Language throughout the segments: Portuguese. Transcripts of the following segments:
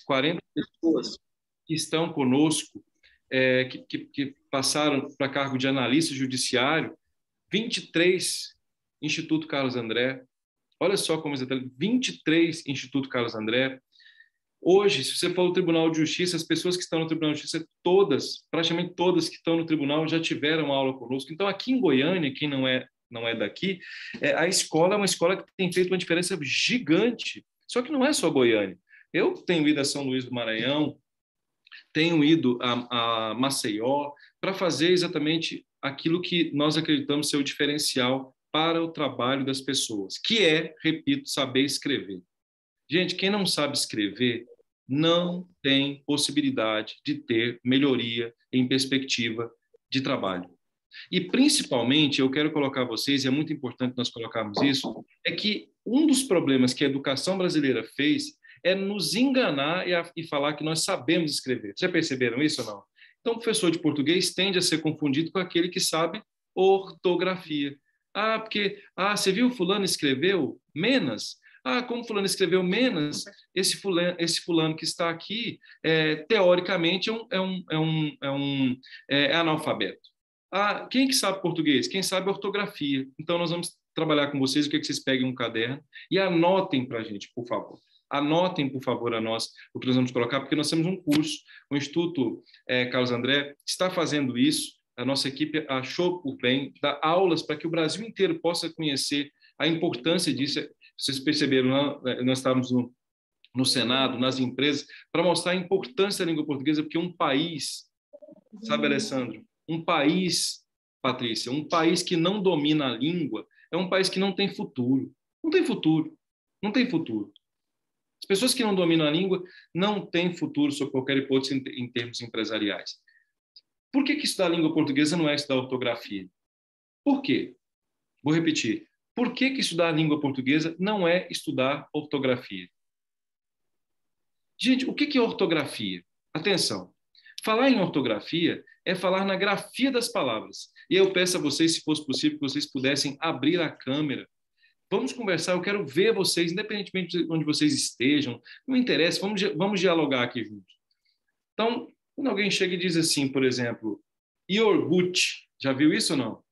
40 pessoas que estão conosco, que passaram para cargo de analista judiciário, 23 Instituto Carlos André. Olha só como está, 23 Instituto Carlos André. Hoje, se você for ao Tribunal de Justiça, as pessoas que estão no Tribunal de Justiça, todas, praticamente todas que estão no tribunal já tiveram aula conosco. Então, aqui em Goiânia, quem não é daqui, a escola é uma escola que tem feito uma diferença gigante. Só que não é só Goiânia. Eu tenho ido a São Luís do Maranhão, tenho ido a Maceió para fazer exatamente aquilo que nós acreditamos ser o diferencial para o trabalho das pessoas, que é, repito, saber escrever. Gente, quem não sabe escrever não tem possibilidade de ter melhoria em perspectiva de trabalho. E, principalmente, eu quero colocar vocês, e é muito importante nós colocarmos isso, é que um dos problemas que a educação brasileira fez é nos enganar e falar que nós sabemos escrever. Já perceberam isso ou não? Então, o professor de português tende a ser confundido com aquele que sabe ortografia. Você viu fulano escreveu menos? Como fulano escreveu menos, esse fulano que está aqui, teoricamente, é analfabeto. Quem que sabe português? Quem sabe ortografia. Então, nós vamos trabalhar com vocês, o que é que vocês peguem um caderno e anotem para a gente, por favor. Anotem, por favor, a nós o que nós vamos colocar, porque nós temos um curso, o Instituto Carlos André está fazendo isso, a nossa equipe achou por bem dar aulas para que o Brasil inteiro possa conhecer a importância disso. Vocês perceberam, nós estávamos no Senado, nas empresas, para mostrar a importância da língua portuguesa, porque um país, sabe, Alessandro, um país, Patrícia, um país que não domina a língua é um país que não tem futuro. Não tem futuro. Não tem futuro. As pessoas que não dominam a língua não têm futuro sob qualquer hipótese em termos empresariais. Por que estudar a língua portuguesa não é estudar ortografia? Por quê? Vou repetir. Por que estudar a língua portuguesa não é estudar ortografia? Gente, o que é ortografia? Atenção. Falar em ortografia é falar na grafia das palavras. E eu peço a vocês, se fosse possível, que vocês pudessem abrir a câmera. Vamos conversar, eu quero ver vocês, independentemente de onde vocês estejam, não interessa, vamos dialogar aqui juntos. Então, quando alguém chega e diz assim, por exemplo, iogurte, já viu isso ou não?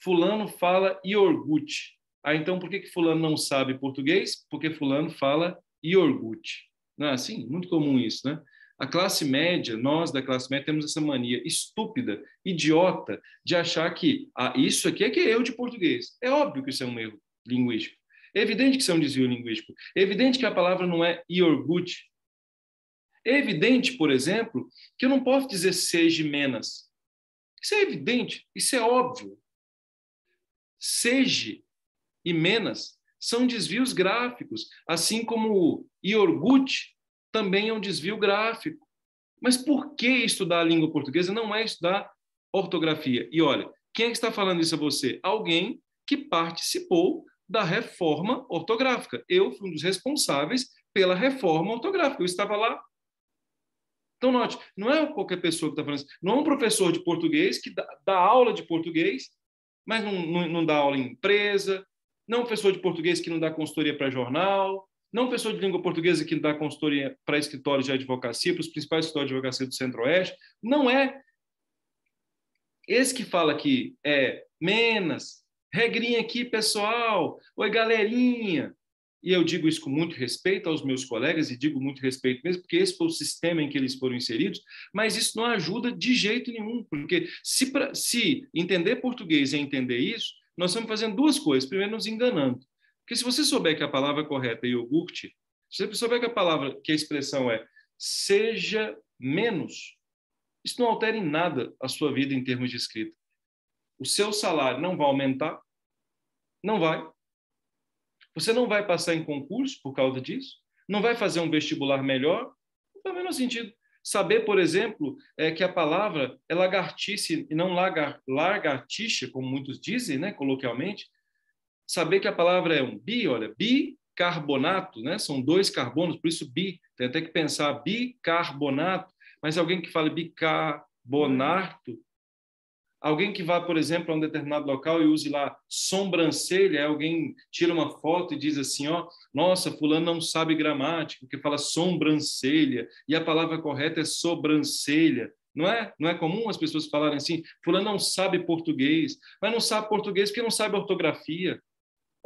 Fulano fala iogurte. Então, por que fulano não sabe português? Porque fulano fala iogurte. Não é assim? Muito comum isso, né? A classe média, nós da classe média temos essa mania estúpida, idiota, de achar que isso aqui é que é erro de português. É óbvio que isso é um erro linguístico. É evidente que isso é um desvio linguístico. É evidente que a palavra não é iogurte. É evidente, por exemplo, que eu não posso dizer seja menos. Isso é evidente, isso é óbvio. Seja e menos são desvios gráficos, assim como o iogurte também é um desvio gráfico. Mas por que estudar a língua portuguesa não é estudar ortografia? E olha, quem é que está falando isso a você? Alguém que participou da reforma ortográfica. Eu fui um dos responsáveis pela reforma ortográfica. Eu estava lá. Então, note, não é qualquer pessoa que está falando isso. Não é um professor de português que dá aula de português, mas não dá aula em empresa. Não é um professor de português que não dá consultoria para jornal. Não é um professor de língua portuguesa que dá consultoria para escritórios de advocacia, para os principais escritórios de advocacia do Centro-Oeste. Não é. Esse que fala aqui é menos, regrinha aqui, pessoal. Oi, galerinha. E eu digo isso com muito respeito aos meus colegas, e digo muito respeito mesmo, porque esse foi o sistema em que eles foram inseridos, mas isso não ajuda de jeito nenhum, porque se entender português é entender isso, nós estamos fazendo duas coisas. Primeiro, nos enganando. Porque se você souber que a palavra correta é iogurte, se você souber que a expressão é seja menos, isso não altera em nada a sua vida em termos de escrita. O seu salário não vai aumentar, não vai. Você não vai passar em concurso por causa disso, não vai fazer um vestibular melhor, não faz o menor sentido. Saber, por exemplo, que a palavra é lagartice e não lagartixa, como muitos dizem, né, coloquialmente. Saber que a palavra é um bicarbonato, né? São dois carbonos, por isso bi. Tem até que pensar bicarbonato, mas alguém que fala bicarbonato, Alguém que vá, por exemplo, a um determinado local e use lá sobrancelha, aí alguém tira uma foto e diz assim, ó, nossa, fulano não sabe gramática, porque fala sobrancelha, e a palavra correta é sobrancelha. Não é? Não é comum as pessoas falarem assim, fulano não sabe português, mas não sabe português porque não sabe ortografia.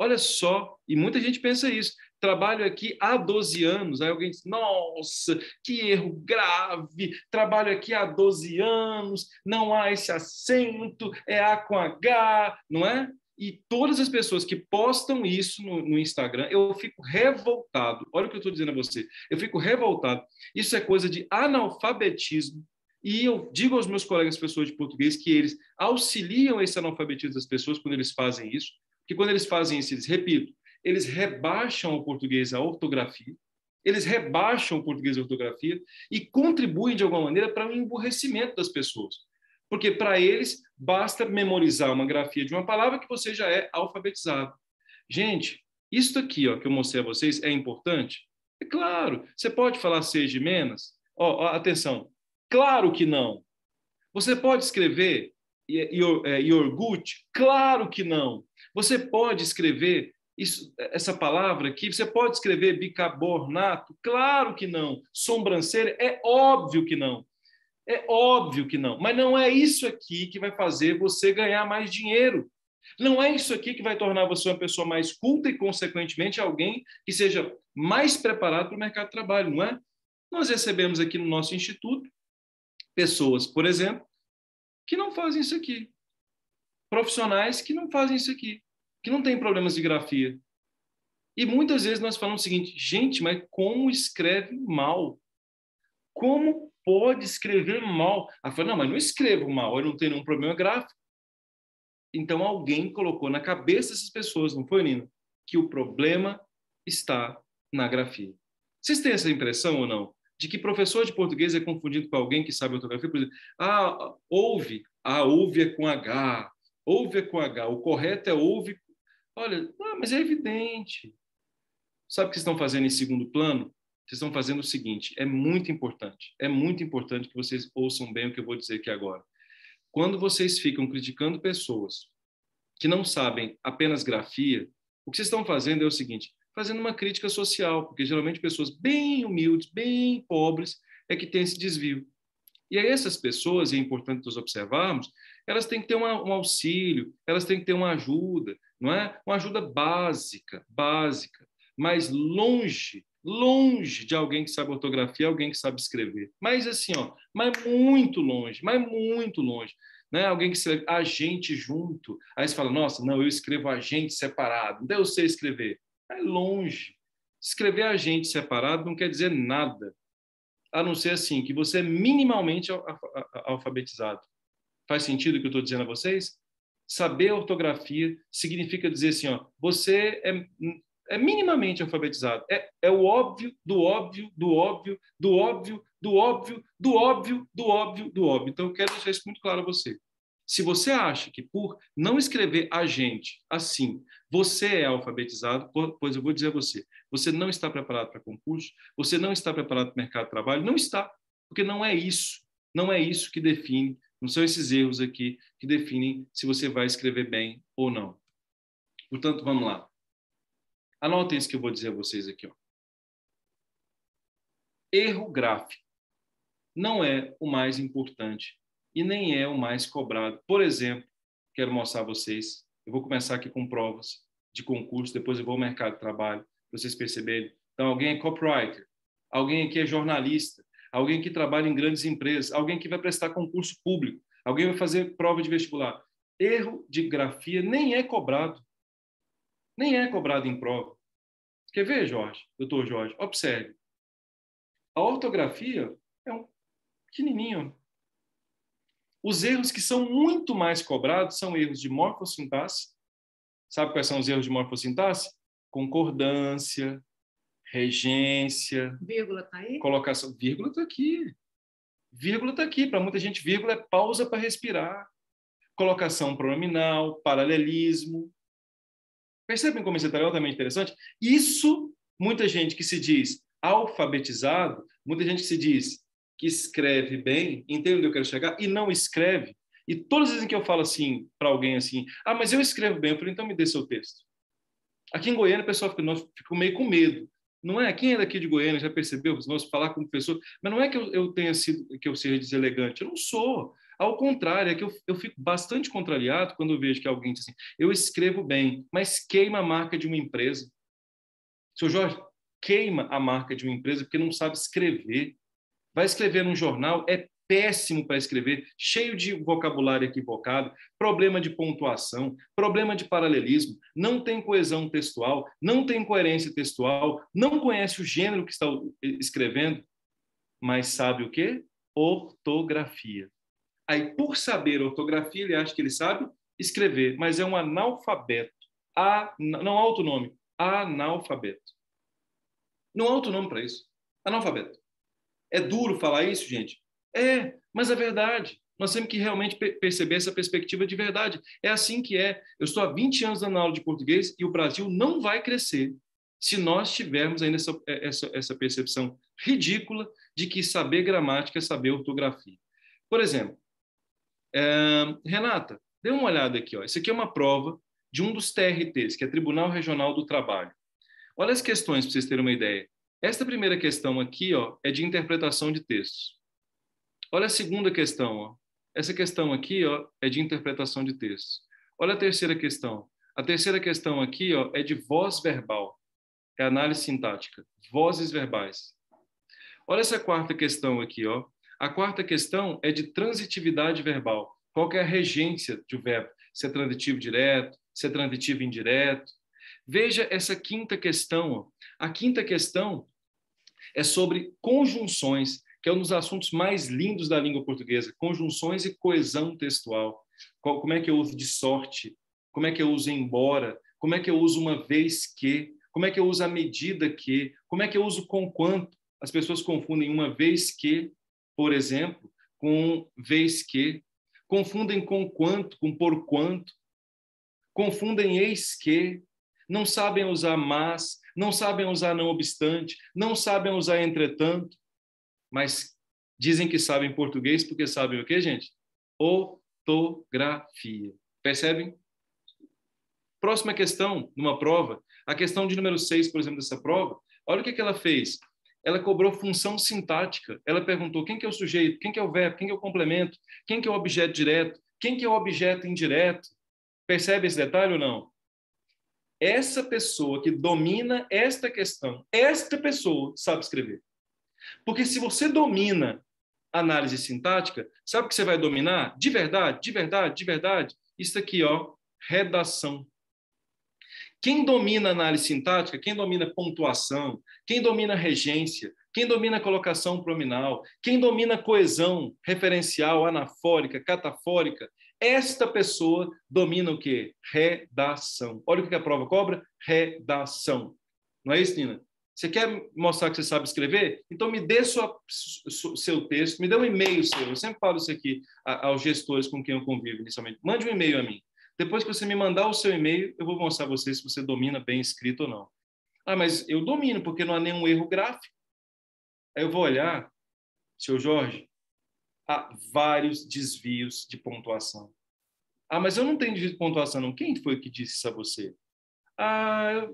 Olha só, e muita gente pensa isso. Trabalho aqui há 12 anos. Aí alguém diz, nossa, que erro grave. Trabalho aqui há 12 anos, não há esse acento, é A com H, não é? E todas as pessoas que postam isso no Instagram, eu fico revoltado. Olha o que eu estou dizendo a você. Eu fico revoltado. Isso é coisa de analfabetismo. E eu digo aos meus colegas pessoas de português que eles auxiliam esse analfabetismo das pessoas quando eles fazem isso. Que quando eles fazem isso, eles, repito, eles rebaixam o português à ortografia, eles rebaixam o português à ortografia e contribuem de alguma maneira para o emburrecimento das pessoas. Porque para eles basta memorizar uma grafia de uma palavra que você já é alfabetizado. Gente, isso aqui ó, que eu mostrei a vocês é importante? É claro, você pode falar seja menos? Atenção, claro que não. Você pode escrever iogurte? Claro que não. Você pode escrever essa palavra aqui? Você pode escrever bicarbonato? Claro que não. Sobrancelha? É óbvio que não. É óbvio que não. Mas não é isso aqui que vai fazer você ganhar mais dinheiro. Não é isso aqui que vai tornar você uma pessoa mais culta e, consequentemente, alguém que seja mais preparado para o mercado de trabalho, não é? Nós recebemos aqui no nosso instituto pessoas, por exemplo, que não fazem isso aqui. Profissionais que não fazem isso aqui, que não têm problemas de grafia. E muitas vezes nós falamos o seguinte, gente, mas como escreve mal? Como pode escrever mal? Ela fala, não, mas não escrevo mal, eu não tenho nenhum problema gráfico. Então alguém colocou na cabeça dessas pessoas, não foi, Nina? Que o problema está na grafia. Vocês têm essa impressão ou não? De que professor de português é confundido com alguém que sabe ortografia? Por exemplo, ouve. Ouve é com H. Ouve é com H. O correto é ouve. Olha, mas é evidente. Sabe o que vocês estão fazendo em segundo plano? Vocês estão fazendo o seguinte, é muito importante que vocês ouçam bem o que eu vou dizer aqui agora. Quando vocês ficam criticando pessoas que não sabem apenas grafia, o que vocês estão fazendo é o seguinte, fazendo uma crítica social, porque geralmente pessoas bem humildes, bem pobres, é que tem esse desvio. E aí essas pessoas, e é importante nós observarmos, elas têm que ter um auxílio, elas têm que ter uma ajuda, não é? Uma ajuda básica, mas longe de alguém que sabe ortografia, alguém que sabe escrever. Mas assim, mas muito longe, né? Alguém que escreve agente junto, aí você fala, nossa, não, eu escrevo agente separado, não eu sei escrever. É longe. Escrever agente separado não quer dizer nada, a não ser assim, que você é minimamente alfabetizado. Faz sentido o que eu estou dizendo a vocês? Saber ortografia significa dizer assim, você é minimamente alfabetizado. É o óbvio, do óbvio, do óbvio, do óbvio, do óbvio, do óbvio, do óbvio, do óbvio. Então, eu quero deixar isso muito claro a você. Se você acha que por não escrever agente assim, você é alfabetizado, pois eu vou dizer a você, você não está preparado para concurso, você não está preparado para o mercado de trabalho, não está, porque não é isso que define, não são esses erros aqui que definem se você vai escrever bem ou não. Portanto, vamos lá. Anotem isso que eu vou dizer a vocês aqui. Erro gráfico não é o mais importante e nem é o mais cobrado. Por exemplo, quero mostrar a vocês, eu vou começar aqui com provas de concurso, depois eu vou ao mercado de trabalho, para vocês perceberem. Então, alguém é copywriter, alguém aqui é jornalista, alguém que trabalha em grandes empresas, alguém que vai prestar concurso público, alguém vai fazer prova de vestibular. Erro de grafia nem é cobrado. Nem é cobrado em prova. Quer ver, Jorge? Doutor Jorge? Observe. A ortografia é um pequenininho. Os erros que são muito mais cobrados são erros de morfossintaxe. Sabe quais são os erros de morfossintaxe? Concordância, regência. Vírgula está aí? Colocação. Vírgula está aqui. Vírgula está aqui. Para muita gente, vírgula é pausa para respirar. Colocação pronominal, paralelismo. Percebem como isso é altamente interessante? Isso, muita gente que se diz alfabetizado, muita gente que se diz que escreve bem, entende onde eu quero chegar, e não escreve. E todas as vezes que eu falo assim para alguém assim, ah, mas eu escrevo bem, eu falo, então me dê seu texto. Aqui em Goiânia, o pessoal fica meio com medo. Não é? Quem é daqui de Goiânia já percebeu? Nós falar como professor, mas não é que eu tenha sido, que eu seja deselegante. Eu não sou. Ao contrário, é que eu fico bastante contrariado quando eu vejo que alguém diz assim, eu escrevo bem, mas queima a marca de uma empresa. Seu Jorge, queima a marca de uma empresa porque não sabe escrever. Vai escrever num jornal, é péssimo para escrever, cheio de vocabulário equivocado, problema de pontuação, problema de paralelismo, não tem coesão textual, não tem coerência textual, não conhece o gênero que está escrevendo, mas sabe o quê? Ortografia. Aí, por saber ortografia, ele acha que ele sabe escrever, mas é um analfabeto. Não há outro nome. Analfabeto. Não há outro nome para isso. Analfabeto. É duro falar isso, gente? É, mas é verdade. Nós temos que realmente perceber essa perspectiva de verdade. É assim que é. Eu estou há 20 anos dando aula de português e o Brasil não vai crescer se nós tivermos ainda essa percepção ridícula de que saber gramática é saber ortografia. Por exemplo, Renata, dê uma olhada aqui. Ó. Isso aqui é uma prova de um dos TRTs, que é Tribunal Regional do Trabalho. Olha as questões para vocês terem uma ideia. Esta primeira questão aqui, ó, é de interpretação de textos. Olha a segunda questão. Ó. Essa questão aqui, ó, é de interpretação de textos. Olha a terceira questão. A terceira questão aqui, ó, é de voz verbal. É análise sintática. Vozes verbais. Olha essa quarta questão aqui. Ó. A quarta questão é de transitividade verbal. Qual que é a regência do verbo? Se é transitivo direto, se é transitivo indireto. Veja essa quinta questão. Ó. A quinta questão é sobre conjunções, que é um dos assuntos mais lindos da língua portuguesa. Conjunções e coesão textual. Como é que eu uso de sorte? Como é que eu uso embora? Como é que eu uso uma vez que? Como é que eu uso a medida que? Como é que eu uso com quanto? As pessoas confundem uma vez que, por exemplo, com vez que. Confundem com quanto, com por quanto. Confundem eis que. Não sabem usar mas, não sabem usar não obstante, não sabem usar entretanto, mas dizem que sabem português porque sabem o quê, gente? Ortografia. Percebem? Próxima questão, numa prova, a questão de número 6, por exemplo, dessa prova, olha o que ela fez. Ela cobrou função sintática. Ela perguntou quem que é o sujeito, quem que é o verbo, quem que é o complemento, quem que é o objeto direto, quem que é o objeto indireto. Percebe esse detalhe ou não? Essa pessoa que domina esta questão, esta pessoa sabe escrever. Porque se você domina análise sintática, sabe o que você vai dominar? De verdade, de verdade, de verdade. Isso aqui, ó, redação. Quem domina análise sintática, quem domina pontuação, quem domina regência, quem domina colocação pronominal, quem domina coesão referencial, anafórica, catafórica, esta pessoa domina o quê? Redação. Olha o que a prova cobra? Redação. Não é isso, Nina? Você quer mostrar que você sabe escrever? Então me dê seu texto, me dê um e-mail seu. Eu sempre falo isso aqui aos gestores com quem eu convivo inicialmente. Mande um e-mail a mim. Depois que você me mandar o seu e-mail, eu vou mostrar a você se você domina bem escrito ou não. Ah, mas eu domino porque não há nenhum erro gráfico. Aí eu vou olhar, seu Jorge, há vários desvios de pontuação. Ah, mas eu não tenho desvio de pontuação, não. Quem foi que disse isso a você? Ah,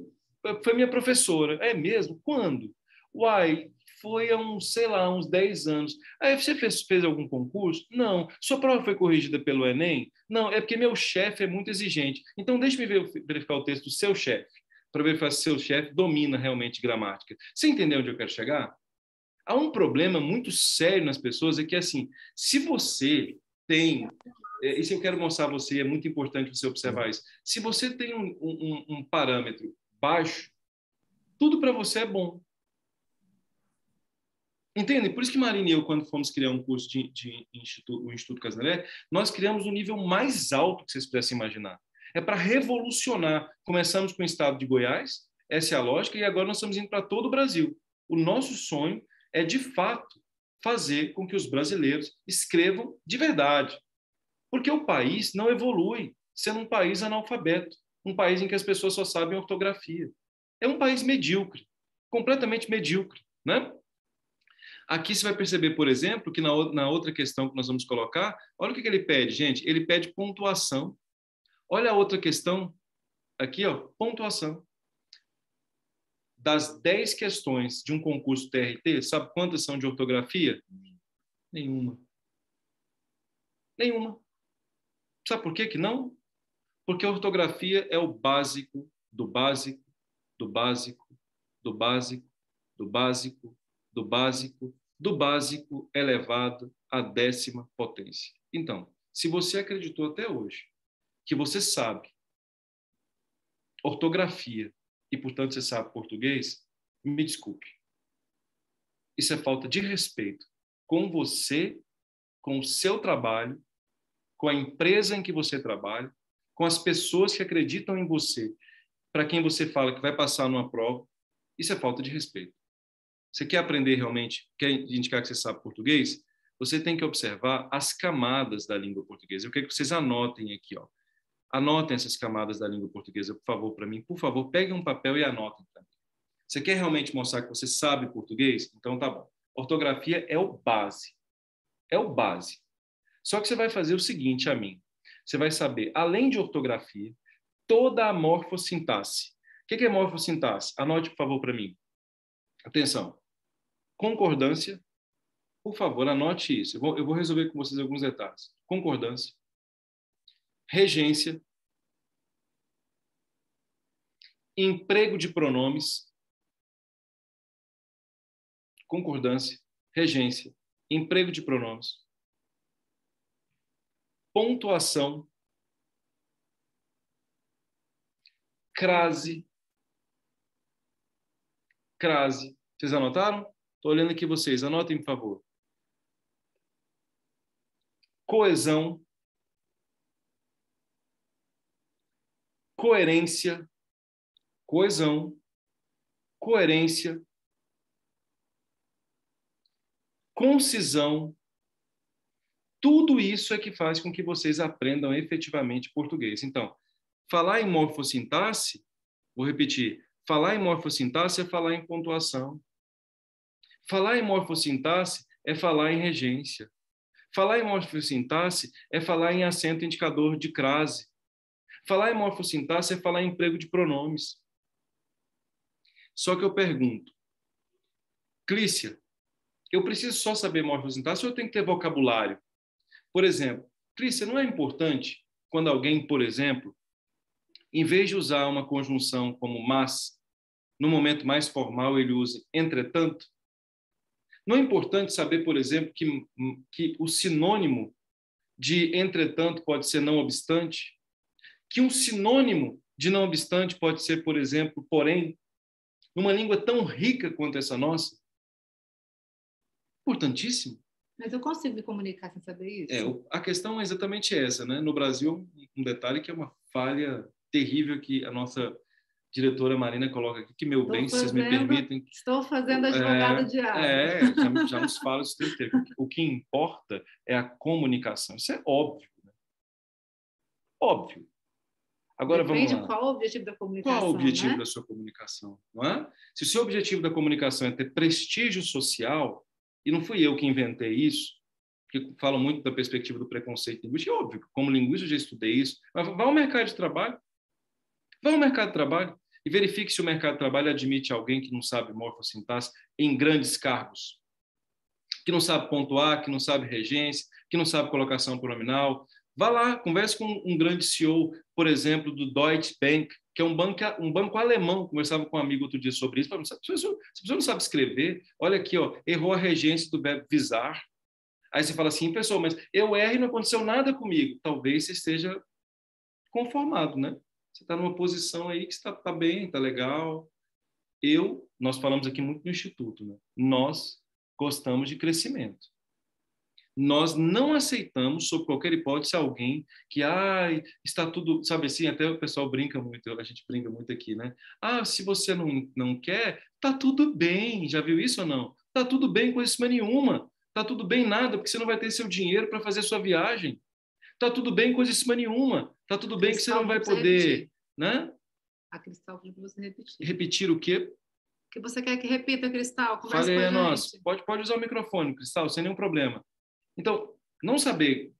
foi minha professora. É mesmo? Quando? Uai, foi há uns, sei lá, uns 10 anos. Aí você fez algum concurso? Não. Sua prova foi corrigida pelo Enem? Não, é porque meu chefe é muito exigente. Então, deixe-me verificar o texto do seu chefe, para verificar se seu chefe domina realmente gramática. Você entendeu onde eu quero chegar? Há um problema muito sério nas pessoas, é que, assim, se você tem... Isso eu quero mostrar a você, é muito importante você observar isso. Se você tem um parâmetro baixo, tudo para você é bom. Entende? Por isso que Marina e eu, quando fomos criar um curso o Instituto Casnelé, nós criamos um nível mais alto que vocês pudessem imaginar. É para revolucionar. Começamos com o estado de Goiás, essa é a lógica, e agora nós estamos indo para todo o Brasil. O nosso sonho é, de fato, fazer com que os brasileiros escrevam de verdade. Porque o país não evolui sendo um país analfabeto, um país em que as pessoas só sabem ortografia. É um país medíocre, completamente medíocre, né? Aqui você vai perceber, por exemplo, que na outra questão que nós vamos colocar, olha o que ele pede, gente. Ele pede pontuação. Olha a outra questão aqui, ó, pontuação. Das 10 questões de um concurso TRT, sabe quantas são de ortografia? Nenhuma. Nenhuma. Sabe por que não? Porque a ortografia é o básico do básico, do básico, do básico, do básico, do básico, do básico elevado à 10ª potência. Então, se você acreditou até hoje que você sabe ortografia e, portanto, você sabe português, me desculpe. Isso é falta de respeito com você, com o seu trabalho, com a empresa em que você trabalha, com as pessoas que acreditam em você, para quem você fala que vai passar numa prova. Isso é falta de respeito. Você quer aprender realmente, quer indicar que você sabe português? Você tem que observar as camadas da língua portuguesa. Eu quero que vocês anotem aqui, ó. Anotem essas camadas da língua portuguesa, por favor, para mim. Por favor, peguem um papel e anotem para mim. Você quer realmente mostrar que você sabe português? Então tá bom. Ortografia é o base. É o base. Só que você vai fazer o seguinte a mim. Você vai saber, além de ortografia, toda a morfossintaxe. O que é morfossintaxe? Anote, por favor, para mim. Atenção. Concordância. Por favor, anote isso. Eu vou resolver com vocês alguns detalhes. Concordância. Regência. Emprego de pronomes. Concordância. Regência. Emprego de pronomes. Pontuação. Crase. Crase. Vocês anotaram? Estou olhando aqui vocês. Anotem, por favor. Coesão. Coerência. Coesão. Coerência. Concisão. Tudo isso é que faz com que vocês aprendam efetivamente português. Então, falar em morfossintaxe, vou repetir, falar em morfossintaxe é falar em pontuação. Falar em morfossintaxe é falar em regência. Falar em morfossintaxe é falar em acento indicador de crase. Falar em morfossintaxe é falar em emprego de pronomes. Só que eu pergunto, Clícia, eu preciso só saber morfossintaxe ou eu tenho que ter vocabulário? Por exemplo, Clícia, não é importante quando alguém, por exemplo, em vez de usar uma conjunção como mas, no momento mais formal ele use entretanto? Não é importante saber, por exemplo, que o sinônimo de entretanto pode ser não obstante? Que um sinônimo de não obstante pode ser, por exemplo, porém, numa língua tão rica quanto essa nossa? Importantíssimo. Mas eu consigo me comunicar sem saber isso? A questão é exatamente essa, né? No Brasil, um detalhe que é uma falha terrível que a nossa diretora Marina coloca aqui, que, meu bem, se vocês me permitem... Estou fazendo advogado diário. Já nos fala isso o tempo inteiro. O que importa é a comunicação. Isso é óbvio. Né? Óbvio. Agora, Depende vamos lá. Qual o objetivo da comunicação, qual o objetivo, né? Da sua comunicação? Não é? Se o seu objetivo da comunicação é ter prestígio social, e não fui eu que inventei isso, que falo muito da perspectiva do preconceito linguístico, é óbvio, como linguista eu já estudei isso, mas vá ao mercado de trabalho. Vá ao mercado de trabalho e verifique se o mercado de trabalho admite alguém que não sabe morfossintaxe em grandes cargos, que não sabe pontuar, que não sabe regência, que não sabe colocação pronominal. Vá lá, converse com um grande CEO, por exemplo, do Deutsche Bank, que é um banco alemão. Conversava com um amigo outro dia sobre isso. Falei, se a pessoa não sabe escrever, olha aqui, ó, errou a regência do verbo visar. Aí você fala assim, pessoal, mas eu erro e não aconteceu nada comigo. Talvez você esteja conformado, né? Você está numa posição aí que está bem, está legal. Nós falamos aqui muito no Instituto, né? Nós gostamos de crescimento. Nós não aceitamos, sob qualquer hipótese, alguém que, está tudo, sabe assim, até o pessoal brinca muito, a gente brinca muito aqui, né? Se você não quer, tá tudo bem, já viu isso ou não? Tá tudo bem, coisa nenhuma. Tá tudo bem nada, porque você não vai ter seu dinheiro para fazer sua viagem. Tá tudo bem, coisa nenhuma. Tá tudo bem que você não vai poder, né? A Cristal pediu para você repetir. Repetir o quê? que você quer que repita, Cristal? Conversa com a gente. Nossa, pode usar o microfone, Cristal, sem nenhum problema. Então, não saber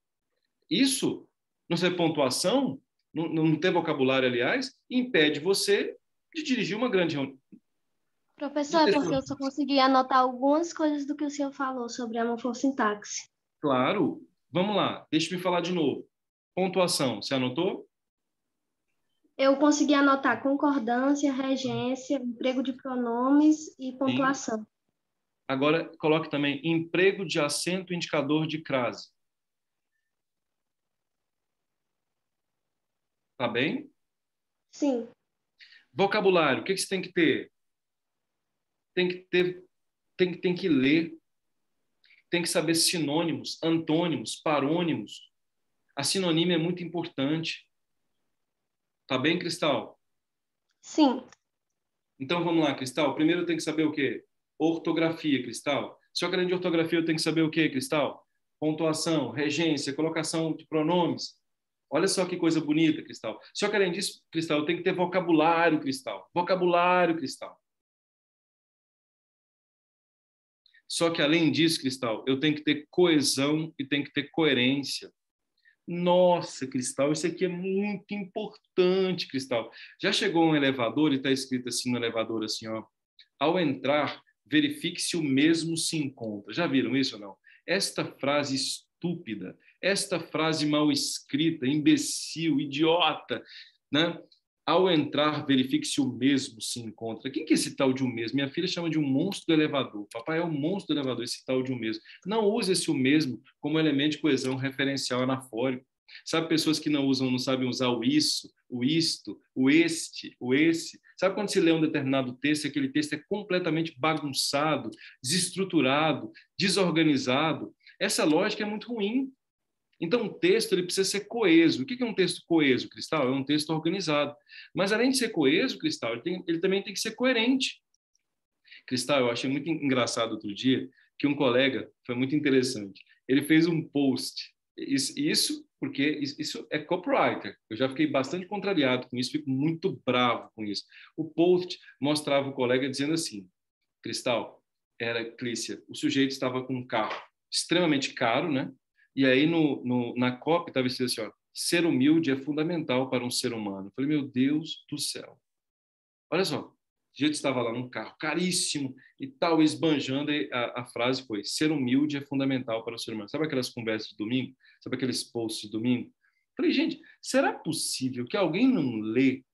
isso, não saber pontuação, não ter vocabulário, aliás, impede você de dirigir uma grande reunião. Professor, é porque eu só consegui anotar algumas coisas do que o senhor falou sobre a morfossintaxe. Claro. Vamos lá, deixa eu falar de novo. Pontuação, você anotou? Eu consegui anotar concordância, regência, emprego de pronomes e pontuação. Sim. Agora, coloque também emprego de acento indicador de crase. Tá bem? Sim. Vocabulário, o que você tem que ter? Tem que ler. Tem que saber sinônimos, antônimos, parônimos. A sinonímia é muito importante. Tá bem, Cristal? Sim. Então, vamos lá, Cristal. Primeiro eu tenho que saber o quê? Ortografia, Cristal. Se eu quero de ortografia, eu tenho que saber o quê, Cristal? Pontuação, regência, colocação de pronomes. Olha só que coisa bonita, Cristal. Se eu quero disso, Cristal, eu tenho que ter vocabulário, Cristal. Vocabulário, Cristal. Só que, além disso, Cristal, eu tenho que ter coesão e tenho que ter coerência. Nossa, Cristal, isso aqui é muito importante, Cristal. Já chegou um elevador e está escrito assim no elevador, assim, ó. Ao entrar, verifique se o mesmo se encontra. Já viram isso ou não? Esta frase estúpida, esta frase mal escrita, imbecil, idiota, né? Ao entrar, verifique se o mesmo se encontra. Quem que é esse tal de um mesmo? Minha filha chama de um monstro do elevador. Papai é um monstro do elevador, esse tal de um mesmo. Não use esse o mesmo como elemento de coesão referencial anafórico. Sabe pessoas que não sabem usar o isso, o isto, o este, o esse? Sabe quando se lê um determinado texto, aquele texto é completamente bagunçado, desestruturado, desorganizado? Essa lógica é muito ruim. Então, o texto ele precisa ser coeso. O que é um texto coeso, Cristal? É um texto organizado. Mas, além de ser coeso, Cristal, ele também tem que ser coerente. Cristal, eu achei muito engraçado outro dia que um colega, foi muito interessante, ele fez um post. Isso porque isso é copywriter. Eu já fiquei bastante contrariado com isso, fico muito bravo com isso. O post mostrava o colega dizendo assim, Cristal, era Clícia, o sujeito estava com um carro extremamente caro, né? E aí, na copy, estava escrito assim, ó, ser humilde é fundamental para um ser humano. Eu falei, meu Deus do céu. Olha só, o jeito estava lá num carro caríssimo e tal, esbanjando, e a frase foi, ser humilde é fundamental para o ser humano. Sabe aquelas conversas de domingo? Sabe aqueles posts de domingo? Eu falei, gente, será possível que alguém não lê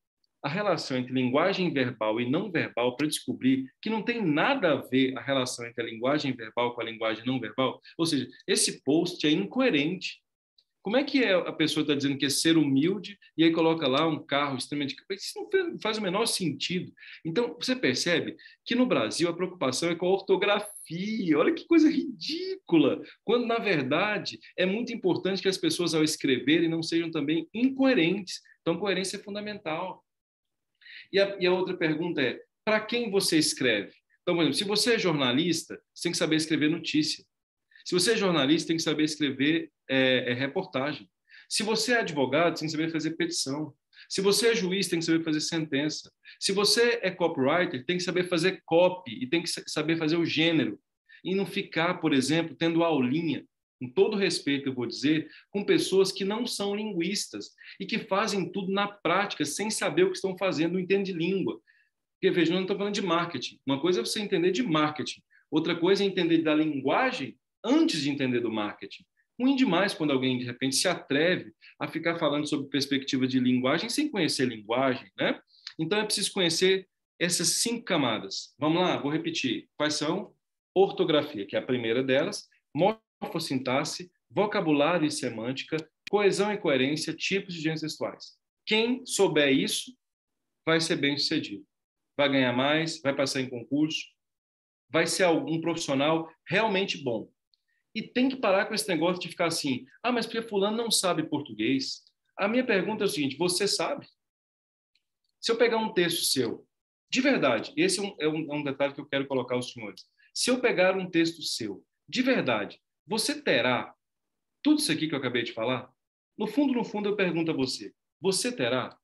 a relação entre linguagem verbal e não verbal para descobrir que não tem nada a ver a relação entre a linguagem verbal com a linguagem não verbal? Ou seja, esse post é incoerente. Como é que a pessoa está dizendo que é ser humilde e aí coloca lá um carro extremamente... Isso não faz o menor sentido. Então, você percebe que no Brasil a preocupação é com a ortografia. Olha que coisa ridícula. Quando, na verdade, é muito importante que as pessoas, ao escreverem, não sejam também incoerentes. Então, coerência é fundamental. E a outra pergunta é, para quem você escreve? Então, por exemplo, se você é jornalista, você tem que saber escrever notícia. Se você é jornalista, tem que saber escrever reportagem. Se você é advogado, tem que saber fazer petição. Se você é juiz, tem que saber fazer sentença. Se você é copywriter, tem que saber fazer copy e tem que saber fazer o gênero. E não ficar, por exemplo, tendo aulinha, com todo respeito eu vou dizer, com pessoas que não são linguistas e que fazem tudo na prática, sem saber o que estão fazendo, não entende língua. Porque, veja, não estou falando de marketing. Uma coisa é você entender de marketing. Outra coisa é entender da linguagem antes de entender do marketing. Ruim demais quando alguém, de repente, se atreve a ficar falando sobre perspectiva de linguagem sem conhecer linguagem, né? Então, é preciso conhecer essas 5 camadas. Vamos lá, vou repetir. Quais são? Ortografia, que é a primeira delas, morfossintaxe, vocabulário e semântica, coesão e coerência, tipos de gêneros textuais. Quem souber isso vai ser bem-sucedido. Vai ganhar mais, vai passar em concurso, vai ser um profissional realmente bom. E tem que parar com esse negócio de ficar assim, mas porque fulano não sabe português. A minha pergunta é o seguinte, você sabe? Se eu pegar um texto seu, de verdade, esse é um detalhe que eu quero colocar aos senhores. Se eu pegar um texto seu, de verdade, você terá tudo isso aqui que eu acabei de falar? No fundo, eu pergunto a você, você terá?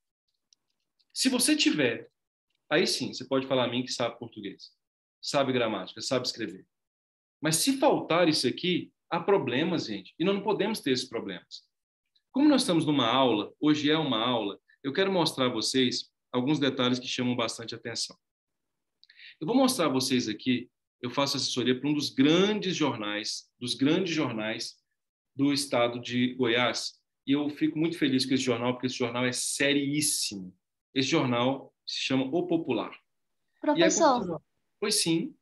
Se você tiver, Aí sim, você pode falar a mim que sabe português, sabe gramática, sabe escrever. Mas se faltar isso aqui, há problemas, gente. E nós não podemos ter esses problemas. Como nós estamos numa aula, hoje é uma aula, eu quero mostrar a vocês alguns detalhes que chamam bastante atenção. Eu vou mostrar a vocês aqui, eu faço assessoria para um dos grandes jornais do estado de Goiás, e eu fico muito feliz com esse jornal, porque esse jornal é seríssimo. Esse jornal se chama O Popular. Professor, Pois sim.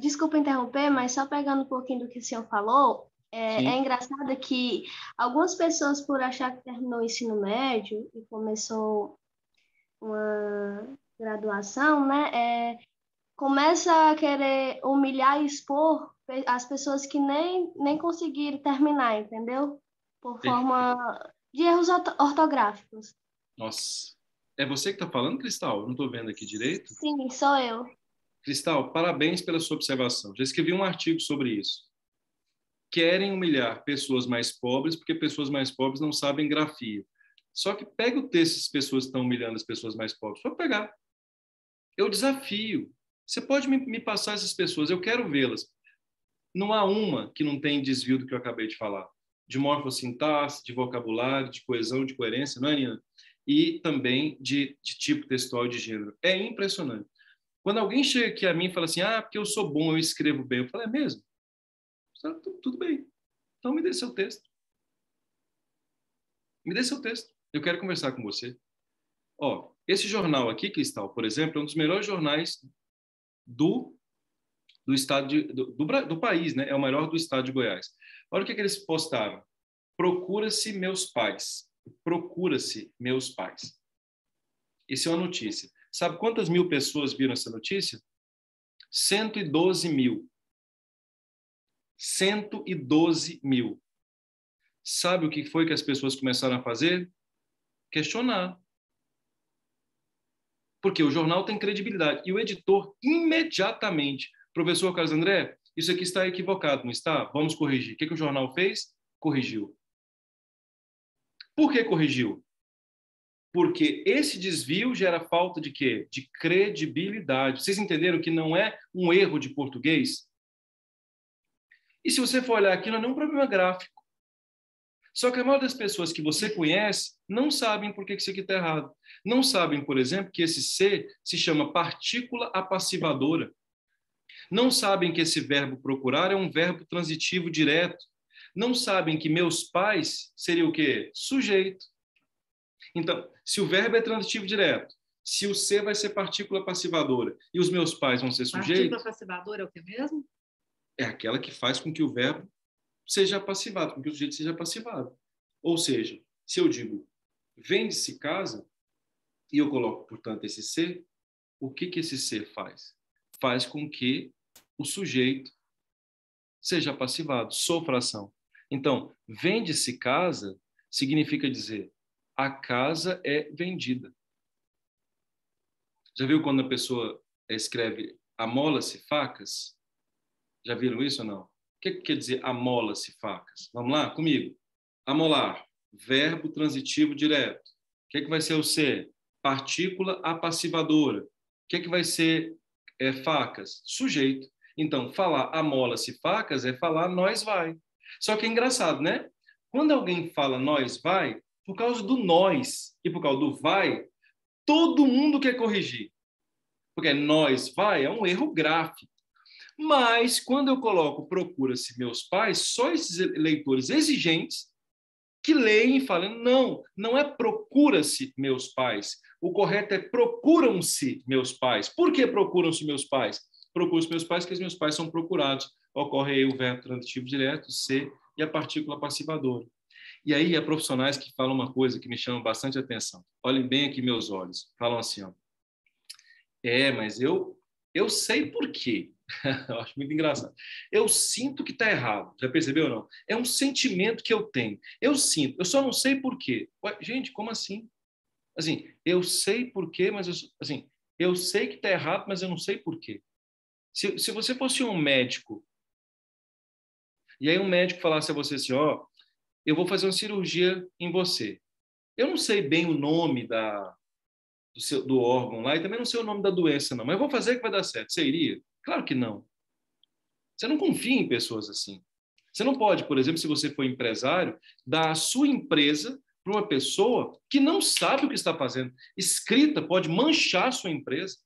Desculpa interromper, mas só pegando um pouquinho do que o senhor falou, é engraçado que algumas pessoas, por achar que terminou o ensino médio e começou uma graduação, né, começa a querer humilhar e expor as pessoas que nem conseguiram terminar, entendeu? Por forma de erros ortográficos. Nossa. É você que está falando, Cristal? Eu não estou vendo aqui direito. Sim, sou eu. Cristal, parabéns pela sua observação. Já escrevi um artigo sobre isso. Querem humilhar pessoas mais pobres porque pessoas mais pobres não sabem grafia. Só que pega o texto das pessoas que estão humilhando as pessoas mais pobres. Pode pegar. Eu desafio. Você pode me passar essas pessoas, eu quero vê-las. Não há uma que não tem desvio do que eu acabei de falar. De morfossintaxe, de vocabulário, de coesão, de coerência, não é, Nina? E também de tipo textual e de gênero. É impressionante. Quando alguém chega aqui a mim e fala assim, porque eu sou bom, eu escrevo bem, eu falo, é mesmo? Tudo bem. Então me dê seu texto. Me dê seu texto. Eu quero conversar com você. Esse jornal aqui, Cristal, por exemplo, é um dos melhores jornais do estado do país, né? É o maior do estado de Goiás. Olha o que eles postaram. Procura-se meus pais. Procura-se meus pais. Isso é uma notícia. Sabe quantas mil pessoas viram essa notícia? 112 mil. 112 mil. Sabe o que foi que as pessoas começaram a fazer? Questionar. Porque o jornal tem credibilidade. E o editor, imediatamente, professor Carlos André, isso aqui está equivocado, não está? Vamos corrigir. O que o jornal fez? Corrigiu. Por que corrigiu? Porque esse desvio gera falta de quê? De credibilidade. Vocês entenderam que não é um erro de português? E se você for olhar aqui, não é nenhum problema gráfico. Só que a maioria das pessoas que você conhece não sabem por que isso aqui está errado. Não sabem, por exemplo, que esse ser se chama partícula apassivadora. Não sabem que esse verbo procurar é um verbo transitivo direto. Não sabem que meus pais seria o quê? Sujeito. Então, se o verbo é transitivo direto, se o ser vai ser partícula passivadora e os meus pais vão ser sujeitos... Partícula passivadora é o que mesmo? É aquela que faz com que o verbo seja passivado, com que o sujeito seja passivado. Ou seja, se eu digo vende-se casa e eu coloco, portanto, esse ser, o que esse ser faz? Faz com que o sujeito seja passivado, sofra ação. Então, vende-se casa significa dizer a casa é vendida. Já viu quando a pessoa escreve amola-se facas? Já viram isso ou não? O que quer dizer amola-se facas? Vamos lá, comigo. Amolar, verbo transitivo direto. O que vai ser o ser? Partícula apassivadora. O que vai ser facas? Sujeito. Então, falar amola-se facas é falar nós vai. Só que é engraçado, né? Quando alguém fala nós vai, por causa do nós e por causa do vai, todo mundo quer corrigir. Porque nós vai é um erro gráfico. Mas, quando eu coloco procura-se meus pais, só esses leitores exigentes que leem e falam, não é procura-se meus pais. O correto é procuram-se meus pais. Por que procuram-se meus pais? Procuram-se meus pais porque os meus pais são procurados. Ocorre aí o verbo transitivo direto, ser, e a partícula passivadora. E aí, há profissionais que falam uma coisa que me chama bastante atenção. Olhem bem aqui meus olhos. Falam assim, mas eu sei por quê. Eu acho muito engraçado. Eu sinto que está errado. Já percebeu ou não? É um sentimento que eu tenho. Eu sinto. Eu só não sei por quê. Ué, gente, como assim? Assim, eu sei por quê, mas eu sei que está errado, mas eu não sei por quê. Se você fosse um médico, e aí um médico falasse a você assim, eu vou fazer uma cirurgia em você. Eu não sei bem o nome do órgão lá e também não sei o nome da doença, não. Mas eu vou fazer que vai dar certo. Você iria? Claro que não. Você não confia em pessoas assim. Você não pode, por exemplo, se você for empresário, dar a sua empresa para uma pessoa que não sabe o que está fazendo. Escrita pode manchar sua empresa.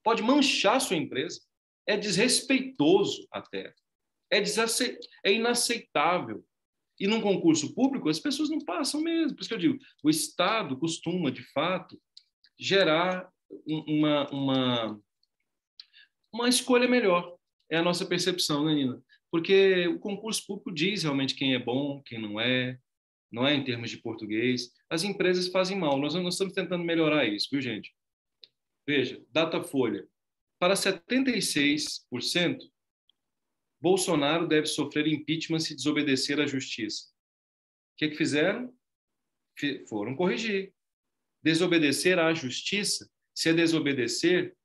Pode manchar sua empresa. É desrespeitoso até. É inaceitável. E num concurso público, as pessoas não passam mesmo. Por isso que eu digo, o Estado costuma, de fato, gerar uma escolha melhor. É a nossa percepção, né, Nina? Porque o concurso público diz realmente quem é bom, quem não é em termos de português. As empresas fazem mal. Nós estamos tentando melhorar isso, viu, gente? Veja, Datafolha. Para 76%, Bolsonaro deve sofrer impeachment se desobedecer à justiça. O que fizeram? Foram corrigir. Desobedecer à justiça, se é desobedecer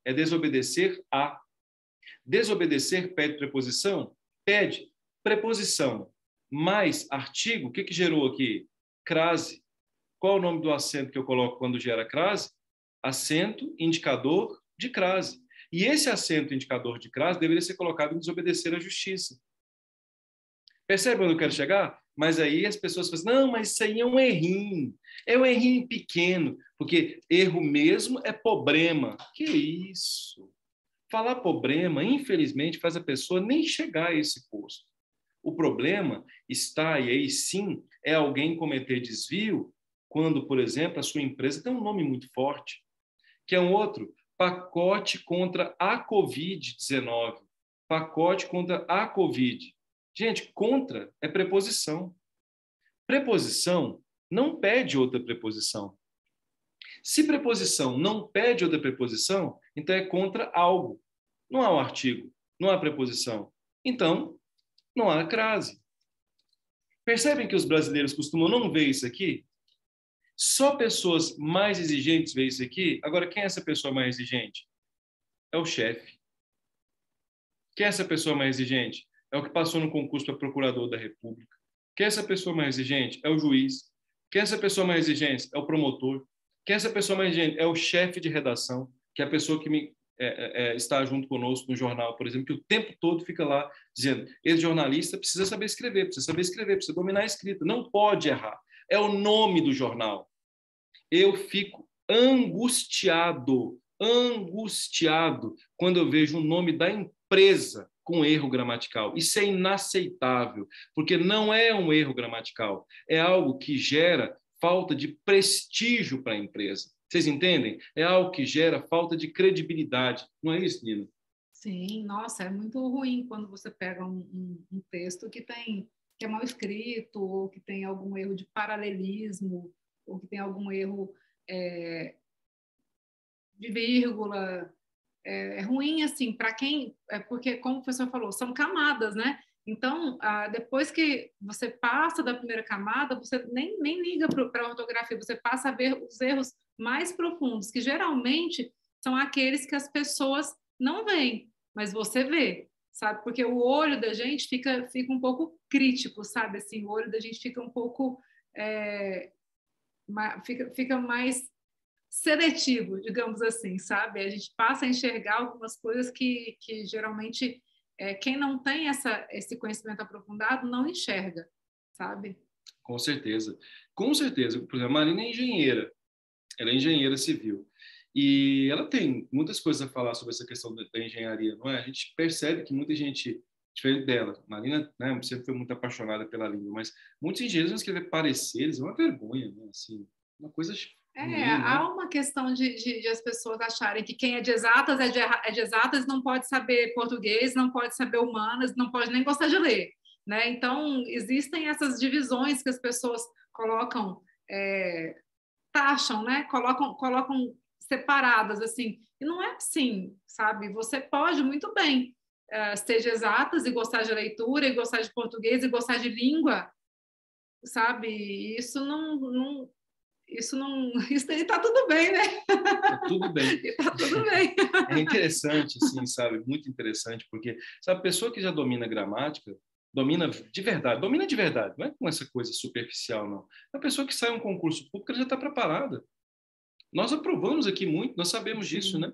a. Desobedecer pede preposição? Pede preposição mais artigo. O que gerou aqui? Crase. Qual é o nome do acento que eu coloco quando gera crase? Acento indicador de crase. E esse acento indicador de crase deveria ser colocado em desobedecer à justiça. Percebe onde eu quero chegar? Mas aí as pessoas falam assim, não, mas isso aí é um errinho pequeno, porque erro mesmo é problema. Que isso? Falar problema, infelizmente, faz a pessoa nem chegar a esse posto. O problema está, e aí sim, é alguém cometer desvio quando, por exemplo, a sua empresa tem um nome muito forte, que é um outro, pacote contra a Covid-19. Pacote contra a Covid. Gente, contra é preposição. Preposição não pede outra preposição. Se preposição não pede outra preposição, então é contra algo. Não há um artigo, não há preposição. Então, não há crase. Percebem que os brasileiros costumam não ver isso aqui? Só pessoas mais exigentes veem isso aqui. Agora, quem é essa pessoa mais exigente? É o chefe. Quem é essa pessoa mais exigente? É o que passou no concurso para procurador da República. Quem é essa pessoa mais exigente? É o juiz. Quem é essa pessoa mais exigente? É o promotor. Quem é essa pessoa mais exigente? É o chefe de redação, que é a pessoa que está junto conosco no jornal, por exemplo, que o tempo todo fica lá dizendo, esse jornalista precisa saber escrever, precisa dominar a escrita, não pode errar. É o nome do jornal. Eu fico angustiado quando eu vejo o nome da empresa com erro gramatical. Isso é inaceitável, porque não é um erro gramatical, é algo que gera falta de prestígio para a empresa. Vocês entendem? É algo que gera falta de credibilidade. Não é isso, Nina? Sim, nossa, é muito ruim quando você pega um texto que é mal escrito, ou que tem algum erro de paralelismo, ou que tem algum erro de vírgula. É ruim, assim, para quem... porque, como o professor falou, são camadas, né? Então, depois que você passa da primeira camada, você nem liga para a ortografia, você passa a ver os erros mais profundos, que geralmente são aqueles que as pessoas não veem, mas você vê, sabe? Porque o olho da gente fica um pouco crítico, sabe? Assim, o olho da gente fica um pouco... fica mais seletivo, digamos assim, sabe? A gente passa a enxergar algumas coisas que geralmente quem não tem esse conhecimento aprofundado não enxerga, sabe? Com certeza. Com certeza. Por exemplo, a Marina é engenheira. Ela é engenheira civil. E ela tem muitas coisas a falar sobre essa questão da engenharia, não é? A gente percebe que muita gente, diferente dela, Marina, né, sempre foi muito apaixonada pela língua, mas muitos engenheiros vão escrever pareceres, é uma vergonha, né? Assim, uma coisa ruim, há né? uma questão de as pessoas acharem que quem é de exatas é de exatas, não pode saber português, não pode saber humanas, não pode nem gostar de ler, né? Então, existem essas divisões que as pessoas colocam, taxam, né? Colocam separadas, assim. E não é assim, sabe? Você pode muito bem ser de exatas e gostar de leitura, e gostar de português, e gostar de língua, sabe? Isso aí tá tudo bem, né? Tá tudo bem. Tá tudo bem. É interessante, assim, sabe? Muito interessante, porque, sabe, a pessoa que já domina gramática, domina de verdade, não é com essa coisa superficial, não. A pessoa que sai um concurso público, ela já está preparada. Nós aprovamos aqui muito, nós sabemos disso, né?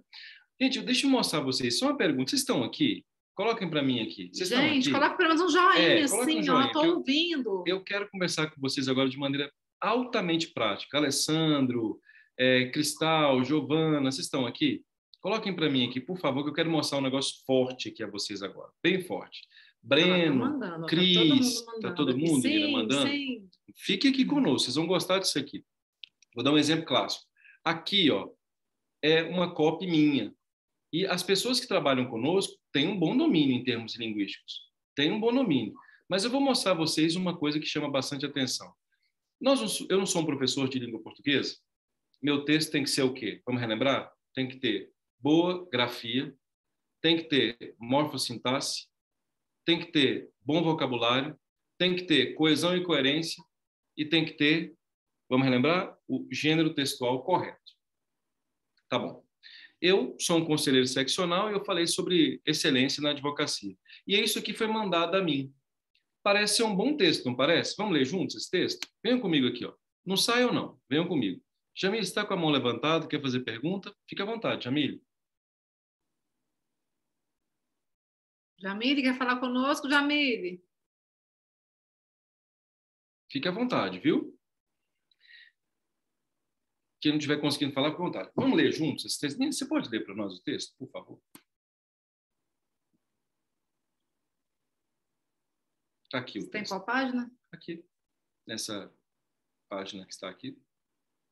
Gente, deixa eu mostrar a vocês. Só uma pergunta. Vocês estão aqui? Coloquem para mim aqui. Vocês estão aqui? Coloca pelo menos um joinha, coloca um assim, joinha, ó, tô ouvindo. Eu quero conversar com vocês agora de maneira altamente prática. Alessandro, Cristal, Giovana, vocês estão aqui? Coloquem para mim aqui, por favor, que eu quero mostrar um negócio forte aqui a vocês agora. Bem forte. Breno, Cris, tá todo mundo sim, mandando? Sim. Fique aqui conosco, vocês vão gostar disso aqui. Vou dar um exemplo clássico. Aqui, ó, é uma copy minha. E as pessoas que trabalham conosco têm um bom domínio em termos linguísticos. Têm um bom domínio. Mas eu vou mostrar a vocês uma coisa que chama bastante atenção. Eu não sou um professor de língua portuguesa. Meu texto tem que ser o quê? Vamos relembrar? Tem que ter boa grafia, tem que ter morfossintaxe, tem que ter bom vocabulário, tem que ter coesão e coerência e tem que ter, vamos relembrar, o gênero textual correto. Tá bom. Eu sou um conselheiro seccional e eu falei sobre excelência na advocacia. E é isso que foi mandado a mim. Parece ser um bom texto, não parece? Vamos ler juntos esse texto? Venham comigo aqui, ó. Não saiam, não. Venham comigo. Jamile está com a mão levantada, quer fazer pergunta? Fique à vontade, Jamile. Jamile, quer falar conosco, Jamile? Fique à vontade, viu? Quem não estiver conseguindo falar, fique à vontade. Vamos ler juntos esse texto? Você pode ler para nós o texto, por favor? Está aqui o texto. Tem qual página? Aqui. Nessa página que está aqui.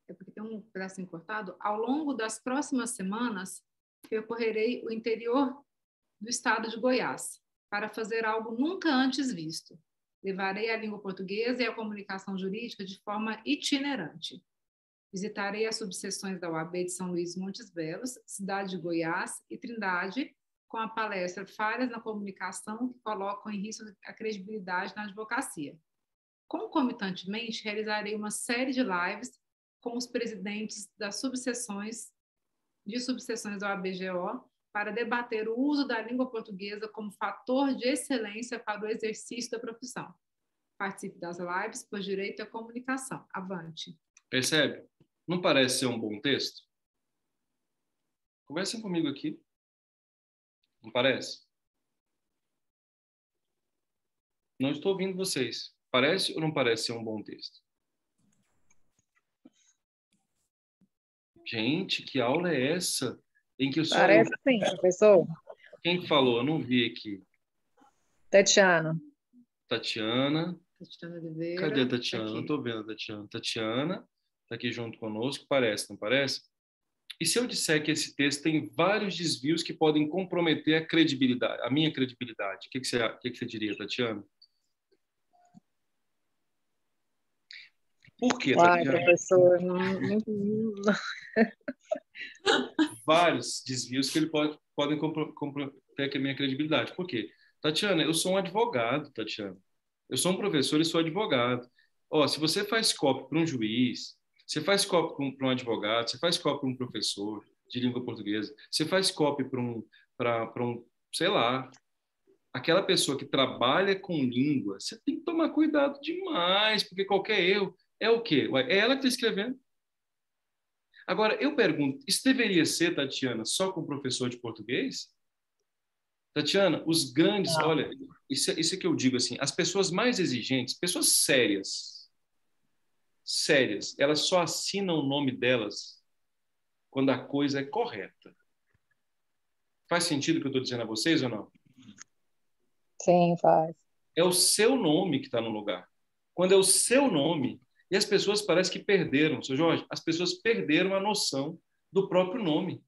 É porque tem um pedacinho cortado. Ao longo das próximas semanas, percorrerei o interior do estado de Goiás para fazer algo nunca antes visto. Levarei a língua portuguesa e a comunicação jurídica de forma itinerante. Visitarei as subseções da UAB de São Luís Montes Belos, cidade de Goiás e Trindade, com a palestra Falhas na Comunicação que colocam em risco a credibilidade na advocacia. Concomitantemente, realizarei uma série de lives com os presidentes das subseções da OABGO para debater o uso da língua portuguesa como fator de excelência para o exercício da profissão. Participe das lives por direito à comunicação. Avante. Percebe? Não parece ser um bom texto? Conversem comigo aqui. Não parece? Não estou ouvindo vocês. Parece ou não parece ser um bom texto? Gente, que aula é essa? Em que Parece sim, professor. Quem falou? Eu não vi aqui. Tatiana. Tatiana Oliveira. Cadê a Tatiana? Não estou vendo a Tatiana. Tatiana está aqui junto conosco. Parece, não parece? E se eu disser que esse texto tem vários desvios que podem comprometer a credibilidade, a minha credibilidade? O que você diria, Tatiana? Por quê, Tatiana? Professor, vários desvios que ele podem comprometer a minha credibilidade. Por quê? Tatiana, eu sou um advogado, Tatiana. Eu sou um professor e sou advogado. Se você faz copy para um juiz, você faz copy para um advogado, você faz copy para um professor de língua portuguesa, você faz copy para um, sei lá, aquela pessoa que trabalha com língua, você tem que tomar cuidado demais, porque qualquer erro é o quê? É ela que está escrevendo. Agora, eu pergunto, isso deveria ser, Tatiana, só com professor de português? Tatiana, os grandes... Não. Olha, isso é que eu digo assim, as pessoas mais exigentes, pessoas sérias, elas só assinam o nome delas quando a coisa é correta. Faz sentido o que eu estou dizendo a vocês ou não? Sim, faz. É o seu nome que está no lugar. Quando é o seu nome... E as pessoas parecem que perderam, seu Jorge, as pessoas perderam a noção do próprio nome.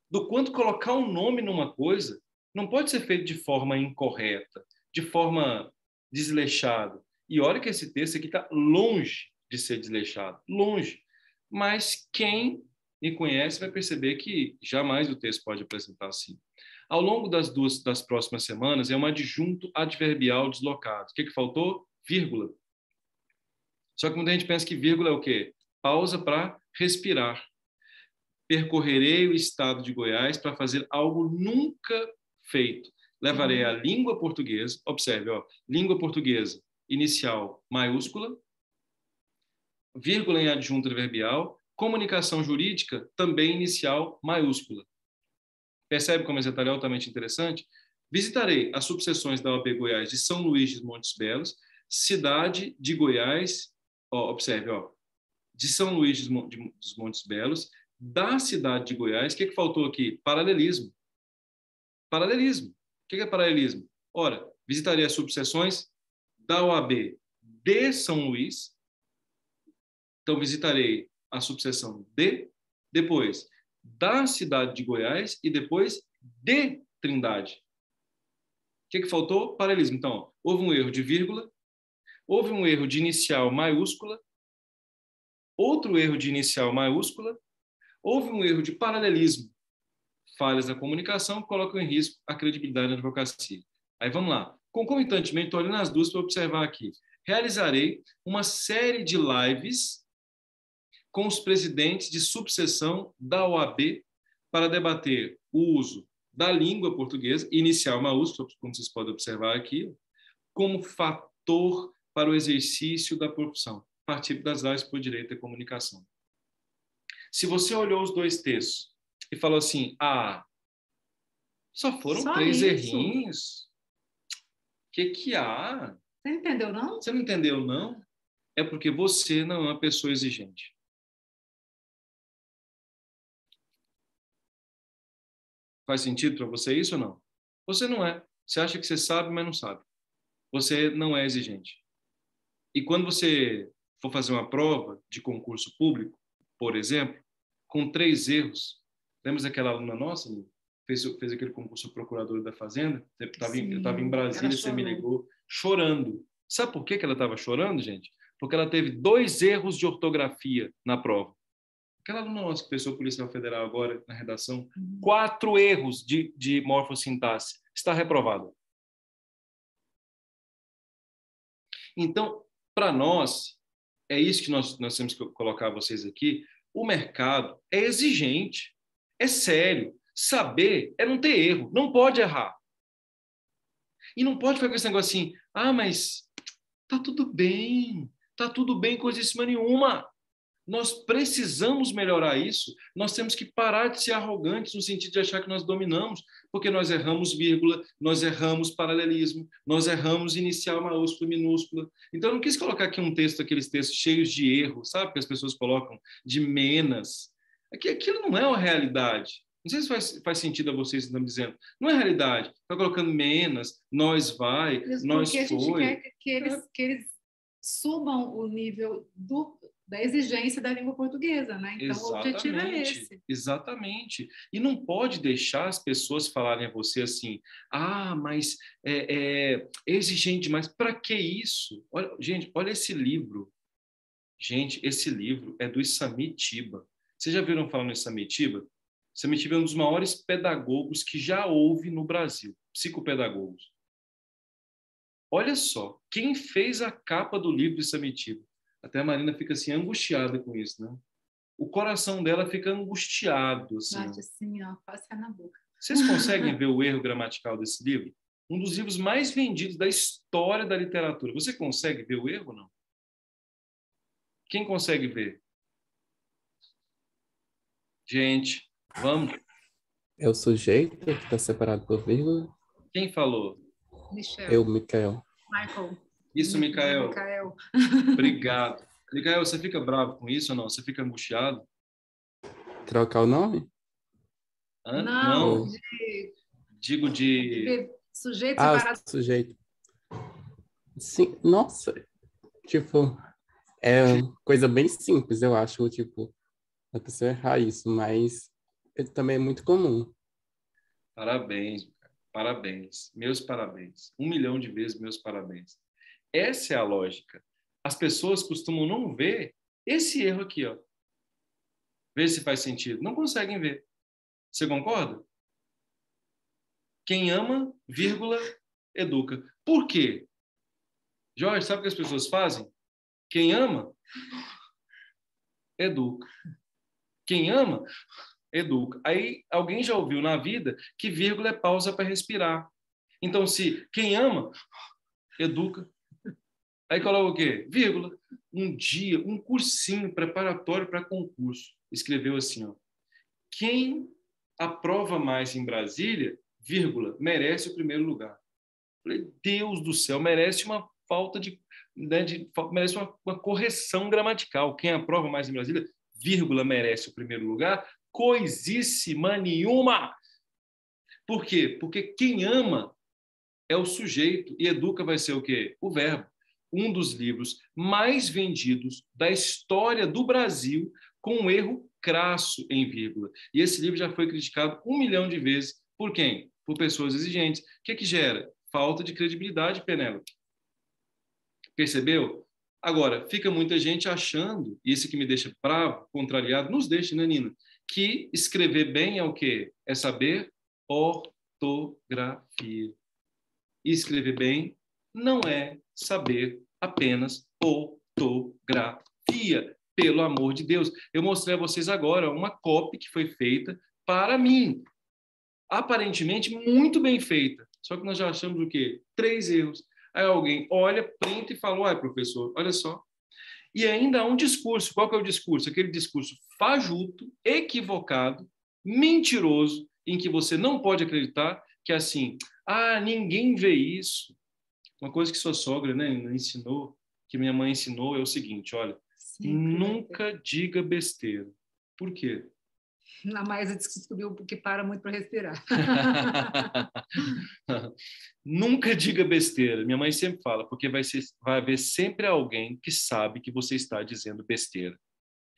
Do quanto colocar um nome numa coisa não pode ser feito de forma incorreta, de forma desleixada. E olha que esse texto aqui está longe de ser desleixado, longe. Mas quem me conhece vai perceber que jamais o texto pode apresentar assim. Ao longo das próximas semanas, é um adjunto adverbial deslocado. O que faltou? Vírgula. Só que muita gente pensa que vírgula é o quê? Pausa para respirar. Percorrerei o estado de Goiás para fazer algo nunca feito. Levarei a língua portuguesa, observe, língua portuguesa, inicial maiúscula, vírgula em adjunto adverbial, Comunicação jurídica, também inicial maiúscula. Percebe como esse detalhe é altamente interessante? Visitarei as subseções da OAB Goiás de São Luís dos Montes Belos, cidade de Goiás, observe, de São Luís dos Montes Belos, da cidade de Goiás. O que faltou aqui? Paralelismo. Paralelismo. O que é paralelismo? Ora, visitarei as subseções da OAB de São Luís. Então, visitarei a subseção de, depois da cidade de Goiás e depois de Trindade. O que faltou? Paralelismo. Então, houve um erro de vírgula, houve um erro de inicial maiúscula, outro erro de inicial maiúscula, houve um erro de paralelismo. Falhas na comunicação colocam em risco a credibilidade da advocacia. Aí vamos lá. Concomitantemente, estou olhando as duas para observar aqui. Realizarei uma série de lives com os presidentes de subseção da OAB para debater o uso da língua portuguesa, inicial maiúscula, como vocês podem observar aqui, como fator para o exercício da profissão, a partir das lives por direito à comunicação. Se você olhou os dois textos e falou assim, só foram 3 errinhos, o que há? Você entendeu, não? Você não entendeu, não? É porque você não é uma pessoa exigente. Faz sentido para você isso ou não? Você não é. Você acha que você sabe, mas não sabe. Você não é exigente. E quando você for fazer uma prova de concurso público, por exemplo, com 3 erros, lembra daquela aluna nossa, fez aquele concurso procurador da Fazenda? Eu estava em Brasília e você me ligou chorando. Sabe por que ela estava chorando, gente? Porque ela teve 2 erros de ortografia na prova. Aquela aluna nossa que prestou Polícia Federal agora na redação, 4 erros de morfossintaxe. Está reprovada. Então, para nós, é isso que nós temos que colocar vocês aqui, o mercado é exigente, é sério. Saber é não ter erro, não pode errar. E não pode ficar com esse negócio assim, mas tá tudo bem coisíssima nenhuma. Nós precisamos melhorar isso. Nós temos que parar de ser arrogantes no sentido de achar que nós dominamos, porque nós erramos vírgula, nós erramos paralelismo, nós erramos inicial maiúscula, minúscula. Então, eu não quis colocar aqui um texto, aqueles textos cheios de erro, sabe? Que as pessoas colocam de menas. Aquilo não é uma realidade. Não sei se faz sentido a vocês que estão dizendo. Não é realidade. Está colocando menas, nós vai, nós foi. Porque a gente quer que eles subam o nível da exigência da língua portuguesa, né? Então, o objetivo é esse. Exatamente. E não pode deixar as pessoas falarem a você assim, mas é exigente demais. Para que isso? Gente, olha esse livro. Gente, esse livro é do Isamitiba. Vocês já viram falar no Isamitiba? Isamitiba é um dos maiores pedagogos que já houve no Brasil, psicopedagogos. Olha só, quem fez a capa do livro do Isamitiba? Até a Marina fica assim, angustiada com isso, né? O coração dela fica angustiado. Assim. Bate assim, passa na boca. Vocês conseguem ver o erro gramatical desse livro? Um dos livros mais vendidos da história da literatura. Você consegue ver o erro ou não? Quem consegue ver? Gente, vamos. É o sujeito que está separado por vírgula? Quem falou? Michel. Michael. Michael. Isso, Michael. Obrigado. Michael, você fica bravo com isso ou não? Você fica angustiado? Trocar o nome? Não. Digo de... Sujeito separado. Sujeito. Sim, nossa. Tipo, é coisa bem simples, eu acho, tipo, a pessoa errar isso, mas também é muito comum. Parabéns, parabéns. Meus parabéns. 1 milhão de vezes meus parabéns. Essa é a lógica. As pessoas costumam não ver esse erro aqui, ó. Ver se faz sentido. Não conseguem ver. Você concorda? Quem ama, vírgula, educa. Por quê? Jorge, sabe o que as pessoas fazem? Quem ama, educa. Quem ama, educa. Aí alguém já ouviu na vida que vírgula é pausa para respirar. Então, se quem ama, educa. Aí coloca o quê? Vírgula. Um dia, um cursinho preparatório para concurso, escreveu assim, ó, quem aprova mais em Brasília, vírgula, merece o primeiro lugar. Falei, Deus do céu, merece uma falta de, né, merece uma correção gramatical. Quem aprova mais em Brasília, vírgula, merece o primeiro lugar. Coisíssima nenhuma. Por quê? Porque quem ama é o sujeito e educa vai ser o quê? O verbo. Um dos livros mais vendidos da história do Brasil, com um erro crasso em vírgula. E esse livro já foi criticado 1 milhão de vezes. Por quem? Por pessoas exigentes. O que gera? Falta de credibilidade, Penélope. Percebeu? Agora, fica muita gente achando, e isso que me deixa bravo, contrariado, nos deixa, né, Nina? Que escrever bem é o quê? É saber ortografia. E escrever bem não é saber apenas ortografia. Pelo amor de Deus. Eu mostrei a vocês agora uma copy que foi feita para mim. Aparentemente muito bem feita. Só que nós já achamos o quê? 3 erros. Aí alguém olha, printa e fala, uai, professor, olha só. E ainda há um discurso. Qual que é o discurso? Aquele discurso fajuto, equivocado, mentiroso, em que você não pode acreditar que é assim, ninguém vê isso. Uma coisa que sua sogra, né, ensinou, que minha mãe ensinou, é o seguinte, olha, nunca diga besteira. Por quê? A Maísa descobriu porque para muito para respirar. Nunca diga besteira. Minha mãe sempre fala, porque vai haver sempre alguém que sabe que você está dizendo besteira.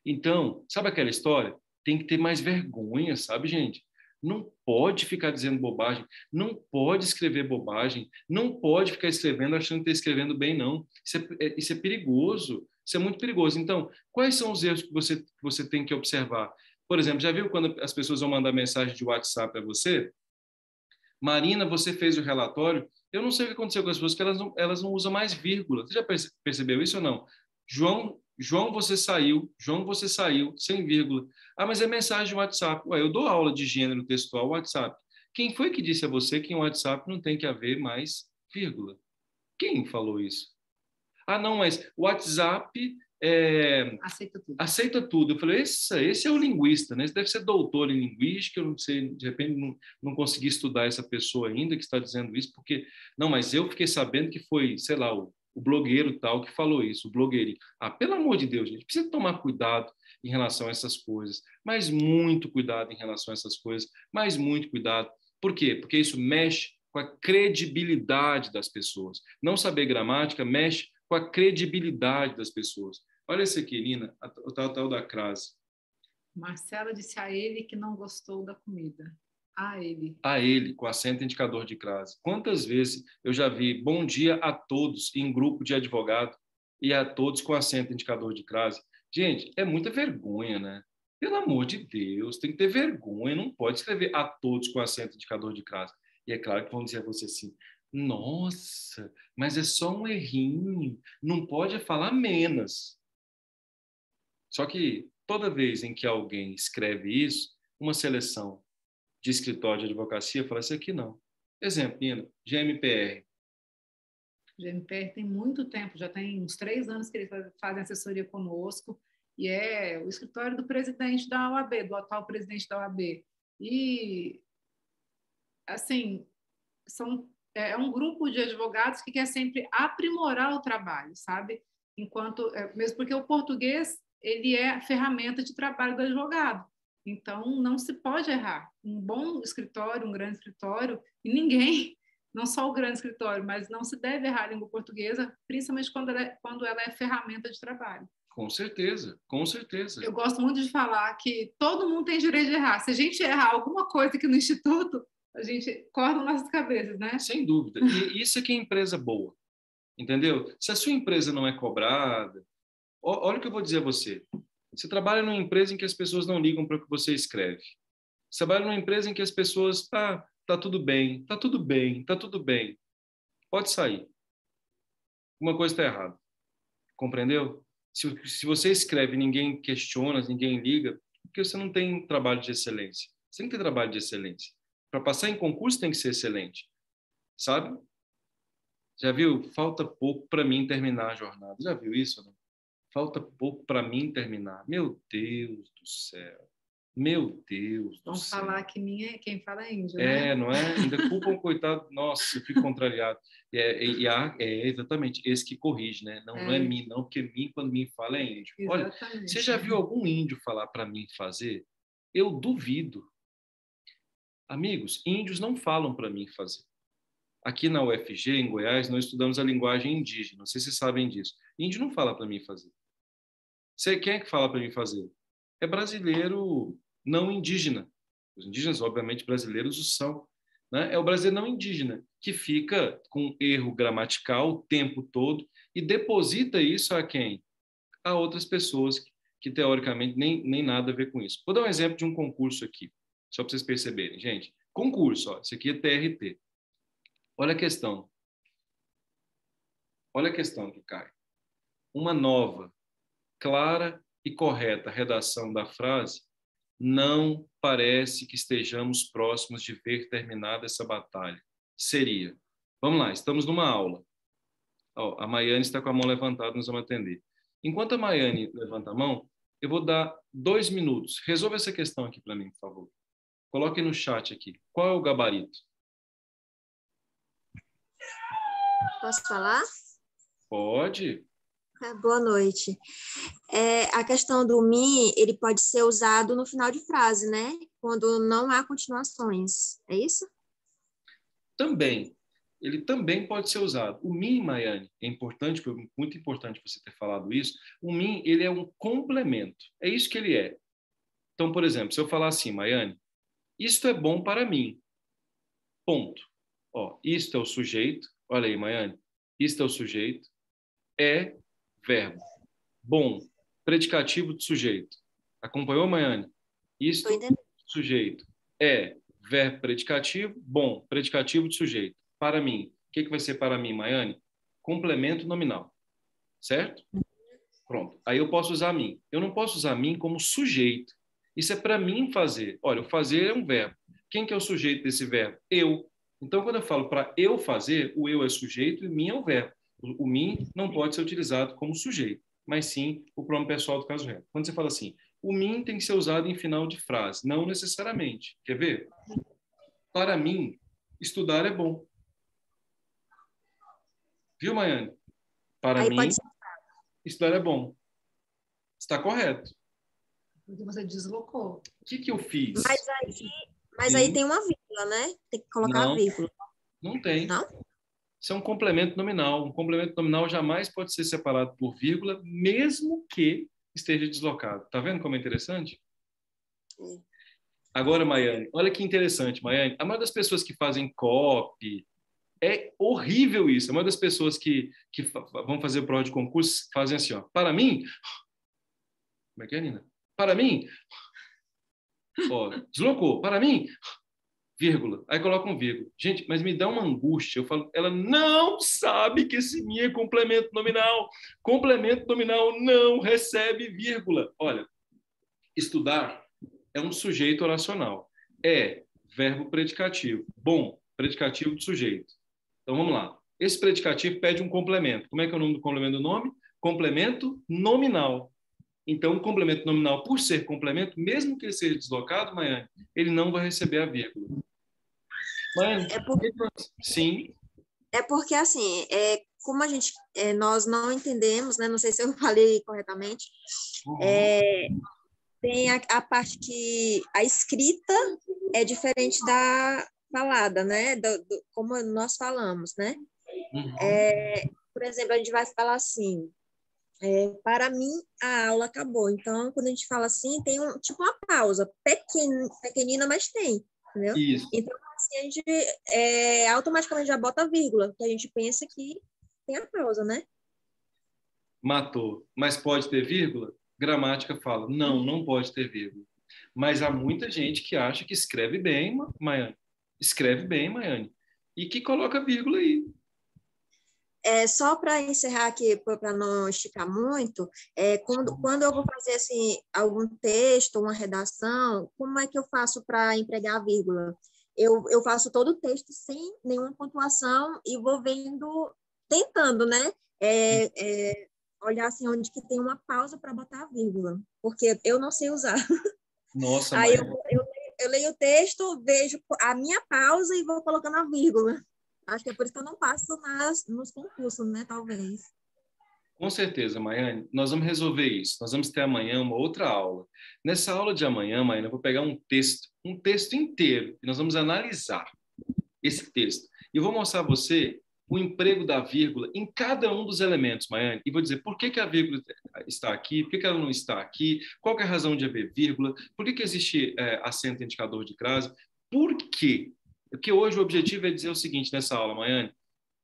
Então, sabe aquela história? Tem que ter mais vergonha, sabe, gente? Não pode ficar dizendo bobagem, não pode escrever bobagem, não pode ficar escrevendo achando que está escrevendo bem, não. Isso é perigoso, isso é muito perigoso. Então, quais são os erros que você tem que observar? Por exemplo, já viu quando as pessoas vão mandar mensagem de WhatsApp para você? Marina, você fez o relatório. Eu não sei o que aconteceu com as pessoas, que elas não usam mais vírgula. Você já percebeu isso ou não? João, você saiu. João, você saiu, sem vírgula. Mas é mensagem de WhatsApp. Ué, eu dou aula de gênero textual WhatsApp. Quem foi que disse a você que em WhatsApp não tem que haver mais vírgula? Quem falou isso? Não, mas o WhatsApp... Aceita tudo. Aceita tudo. Eu falei, esse é o linguista, né? Esse deve ser doutor em linguística, eu não sei, de repente não consegui estudar essa pessoa ainda que está dizendo isso, porque... Não, mas eu fiquei sabendo que foi, sei lá, o blogueiro tal que falou isso, o blogueirinho. Pelo amor de Deus, gente, precisa tomar cuidado em relação a essas coisas, mas muito cuidado em relação a essas coisas, mas muito cuidado. Por quê? Porque isso mexe com a credibilidade das pessoas. Não saber gramática mexe com a credibilidade das pessoas. Olha esse aqui, Nina, o tal da crase. Marcela disse a ele que não gostou da comida. A ele. A ele, com acento indicador de crase. Quantas vezes eu já vi bom dia a todos em grupo de advogado e a todos com acento indicador de crase? Gente, é muita vergonha, né? Pelo amor de Deus, tem que ter vergonha, não pode escrever a todos com acento indicador de crase. E é claro que vão dizer a você assim, nossa, mas é só um errinho, não pode falar menos. Só que toda vez em que alguém escreve isso, uma seleção de escritório de advocacia fala assim, aqui não. Exemplo, Nina, GMPR. GMPR tem muito tempo, já tem uns 3 anos que eles fazem assessoria conosco, e é o escritório do presidente da OAB, do atual presidente da OAB. E, assim, é um grupo de advogados que quer sempre aprimorar o trabalho, sabe? Mesmo porque o português, ele é a ferramenta de trabalho do advogado. Então, não se pode errar. Um bom escritório, um grande escritório, e ninguém, não só o grande escritório, mas não se deve errar a língua portuguesa, principalmente quando ela é ferramenta de trabalho. Com certeza, com certeza. Eu gosto muito de falar que todo mundo tem direito de errar. Se a gente errar alguma coisa aqui no Instituto, a gente corta nossas cabeças, né? Sem dúvida. E isso é que é empresa boa, entendeu? Se a sua empresa não é cobrada, olha o que eu vou dizer a você. Você trabalha numa empresa em que as pessoas não ligam para o que você escreve. Você trabalha numa empresa em que as pessoas, tá tudo bem, tá tudo bem, tá tudo bem. Pode sair. Uma coisa está errada. Compreendeu? Se você escreve e ninguém questiona, ninguém liga, porque você não tem trabalho de excelência. Você tem que ter trabalho de excelência. Para passar em concurso tem que ser excelente. Sabe? Já viu? Falta pouco para mim terminar a jornada. Já viu isso? Não? Falta pouco para mim terminar. Meu Deus do céu. Meu Deus do Vamos céu. falar que quem fala é índio, né? Não é? Ainda culpa um coitado. Nossa, eu fico contrariado. Exatamente esse que corrige, né? Não é mim, não, porque mim, quando mim fala, é índio. Exatamente. Olha, você já viu algum índio falar para mim fazer? Eu duvido. Amigos, índios não falam para mim fazer. Aqui na UFG, em Goiás, nós estudamos a linguagem indígena. Não sei se vocês sabem disso. Índio não fala para mim fazer. Quem é que fala para mim fazer? É brasileiro não indígena. Os indígenas, obviamente, brasileiros o são. Né? É o brasileiro não indígena que fica com erro gramatical o tempo todo e deposita isso a quem? A outras pessoas que teoricamente, nem nada a ver com isso. Vou dar um exemplo de um concurso aqui, só para vocês perceberem. Gente, concurso, ó, isso aqui é TRT. Olha a questão. Olha a questão que cai. Uma nova, clara e correta redação da frase: não parece que estejamos próximos de ver terminada essa batalha. Seria. Vamos lá, estamos numa aula. Ó, a Maiane está com a mão levantada, nós vamos atender. Enquanto a Maiane levanta a mão, eu vou dar 2 minutos. Resolva essa questão aqui para mim, por favor. Coloque no chat aqui. Qual é o gabarito? Posso falar? Pode. Boa noite. A questão do me, ele pode ser usado no final de frase, né? Quando não há continuações. É isso? Também. Ele também pode ser usado. O me, Maiane, é importante, foi muito importante você ter falado isso. O me, ele é um complemento. É isso que ele é. Então, por exemplo, se eu falar assim, Maiane, isto é bom para mim. Ponto. Ó, isto é o sujeito. Olha aí, Maiane. Isto é o sujeito. É verbo. Bom. Predicativo do sujeito. Acompanhou, Maiane? Isto, sujeito. É verbo predicativo. Bom. Predicativo do sujeito. Para mim. O que vai ser para mim, Maiane? Complemento nominal. Certo? Pronto. Aí eu posso usar mim. Eu não posso usar mim como sujeito. Isso é para mim fazer. Olha, o fazer é um verbo. Quem que é o sujeito desse verbo? Eu. Então, quando eu falo para eu fazer, o eu é sujeito e mim é o verbo. O mim não pode ser utilizado como sujeito, mas sim o pronome pessoal do caso real. Quando você fala assim, o mim tem que ser usado em final de frase. Não necessariamente. Quer ver? Para mim, estudar é bom. Viu, Maiane? Para Aí mim, estudar é bom. Está correto. Porque você deslocou. O que eu fiz? Mas aí tem uma vírgula, né? Tem que colocar a vírgula. Não tem. Não? Isso é um complemento nominal. Um complemento nominal jamais pode ser separado por vírgula, mesmo que esteja deslocado. Tá vendo como é interessante? Agora, Maiane, olha que interessante, Maiane. A maioria das pessoas que fazem copy, é horrível isso. A maioria das pessoas que vão fazer prova de concurso fazem assim, ó. Para mim... Como é que é, Nina? Para mim... Ó, deslocou. Para mim... Vírgula. Aí coloca um vírgula. Gente, mas me dá uma angústia. Eu falo, ela não sabe que esse mi é complemento nominal. Complemento nominal não recebe vírgula. Olha, estudar é um sujeito oracional. É verbo predicativo. Bom, predicativo do sujeito. Então, vamos lá. Esse predicativo pede um complemento. Como é que é o nome do complemento do nome? Complemento nominal. Então, o complemento nominal, por ser complemento, mesmo que ele seja deslocado, Maiane, ele não vai receber a vírgula. Maiane, sim. É porque, assim, como nós não entendemos, né? Não sei se eu falei corretamente, tem a parte que a escrita é diferente da falada, né? Como nós falamos, né? Por exemplo, a gente vai falar assim... para mim, a aula acabou. Então, quando a gente fala assim, tem tipo uma pausa, pequenina, mas tem, entendeu? Isso. Então, assim, a gente automaticamente já bota a vírgula, que a gente pensa que tem a pausa, né? Matou. Mas pode ter vírgula? Gramática fala, não pode ter vírgula. Mas há muita gente que acha que escreve bem, Maiane. Escreve bem, Maiane. E que coloca vírgula aí. Só para encerrar aqui, para não esticar muito, quando eu vou fazer assim, algum texto, uma redação, como é que eu faço para empregar a vírgula? Eu faço todo o texto sem nenhuma pontuação e vou vendo tentando, né? Olhar assim onde que tem uma pausa para botar a vírgula, porque eu não sei usar. Nossa, Aí mãe. eu leio o texto, vejo a minha pausa e vou colocando a vírgula. Acho que é por isso que eu não passo nos concursos, né? Talvez. Com certeza, Maiane. Nós vamos resolver isso. Nós vamos ter amanhã uma outra aula. Nessa aula de amanhã, Maiane, eu vou pegar um texto inteiro, e nós vamos analisar esse texto. E eu vou mostrar a você o emprego da vírgula em cada um dos elementos, Maiane. E vou dizer por que a vírgula está aqui, por que ela não está aqui, qual que é a razão de haver vírgula, por que existe acento indicador de crase, por quê? Porque hoje o objetivo é dizer o seguinte nessa aula, Maiane: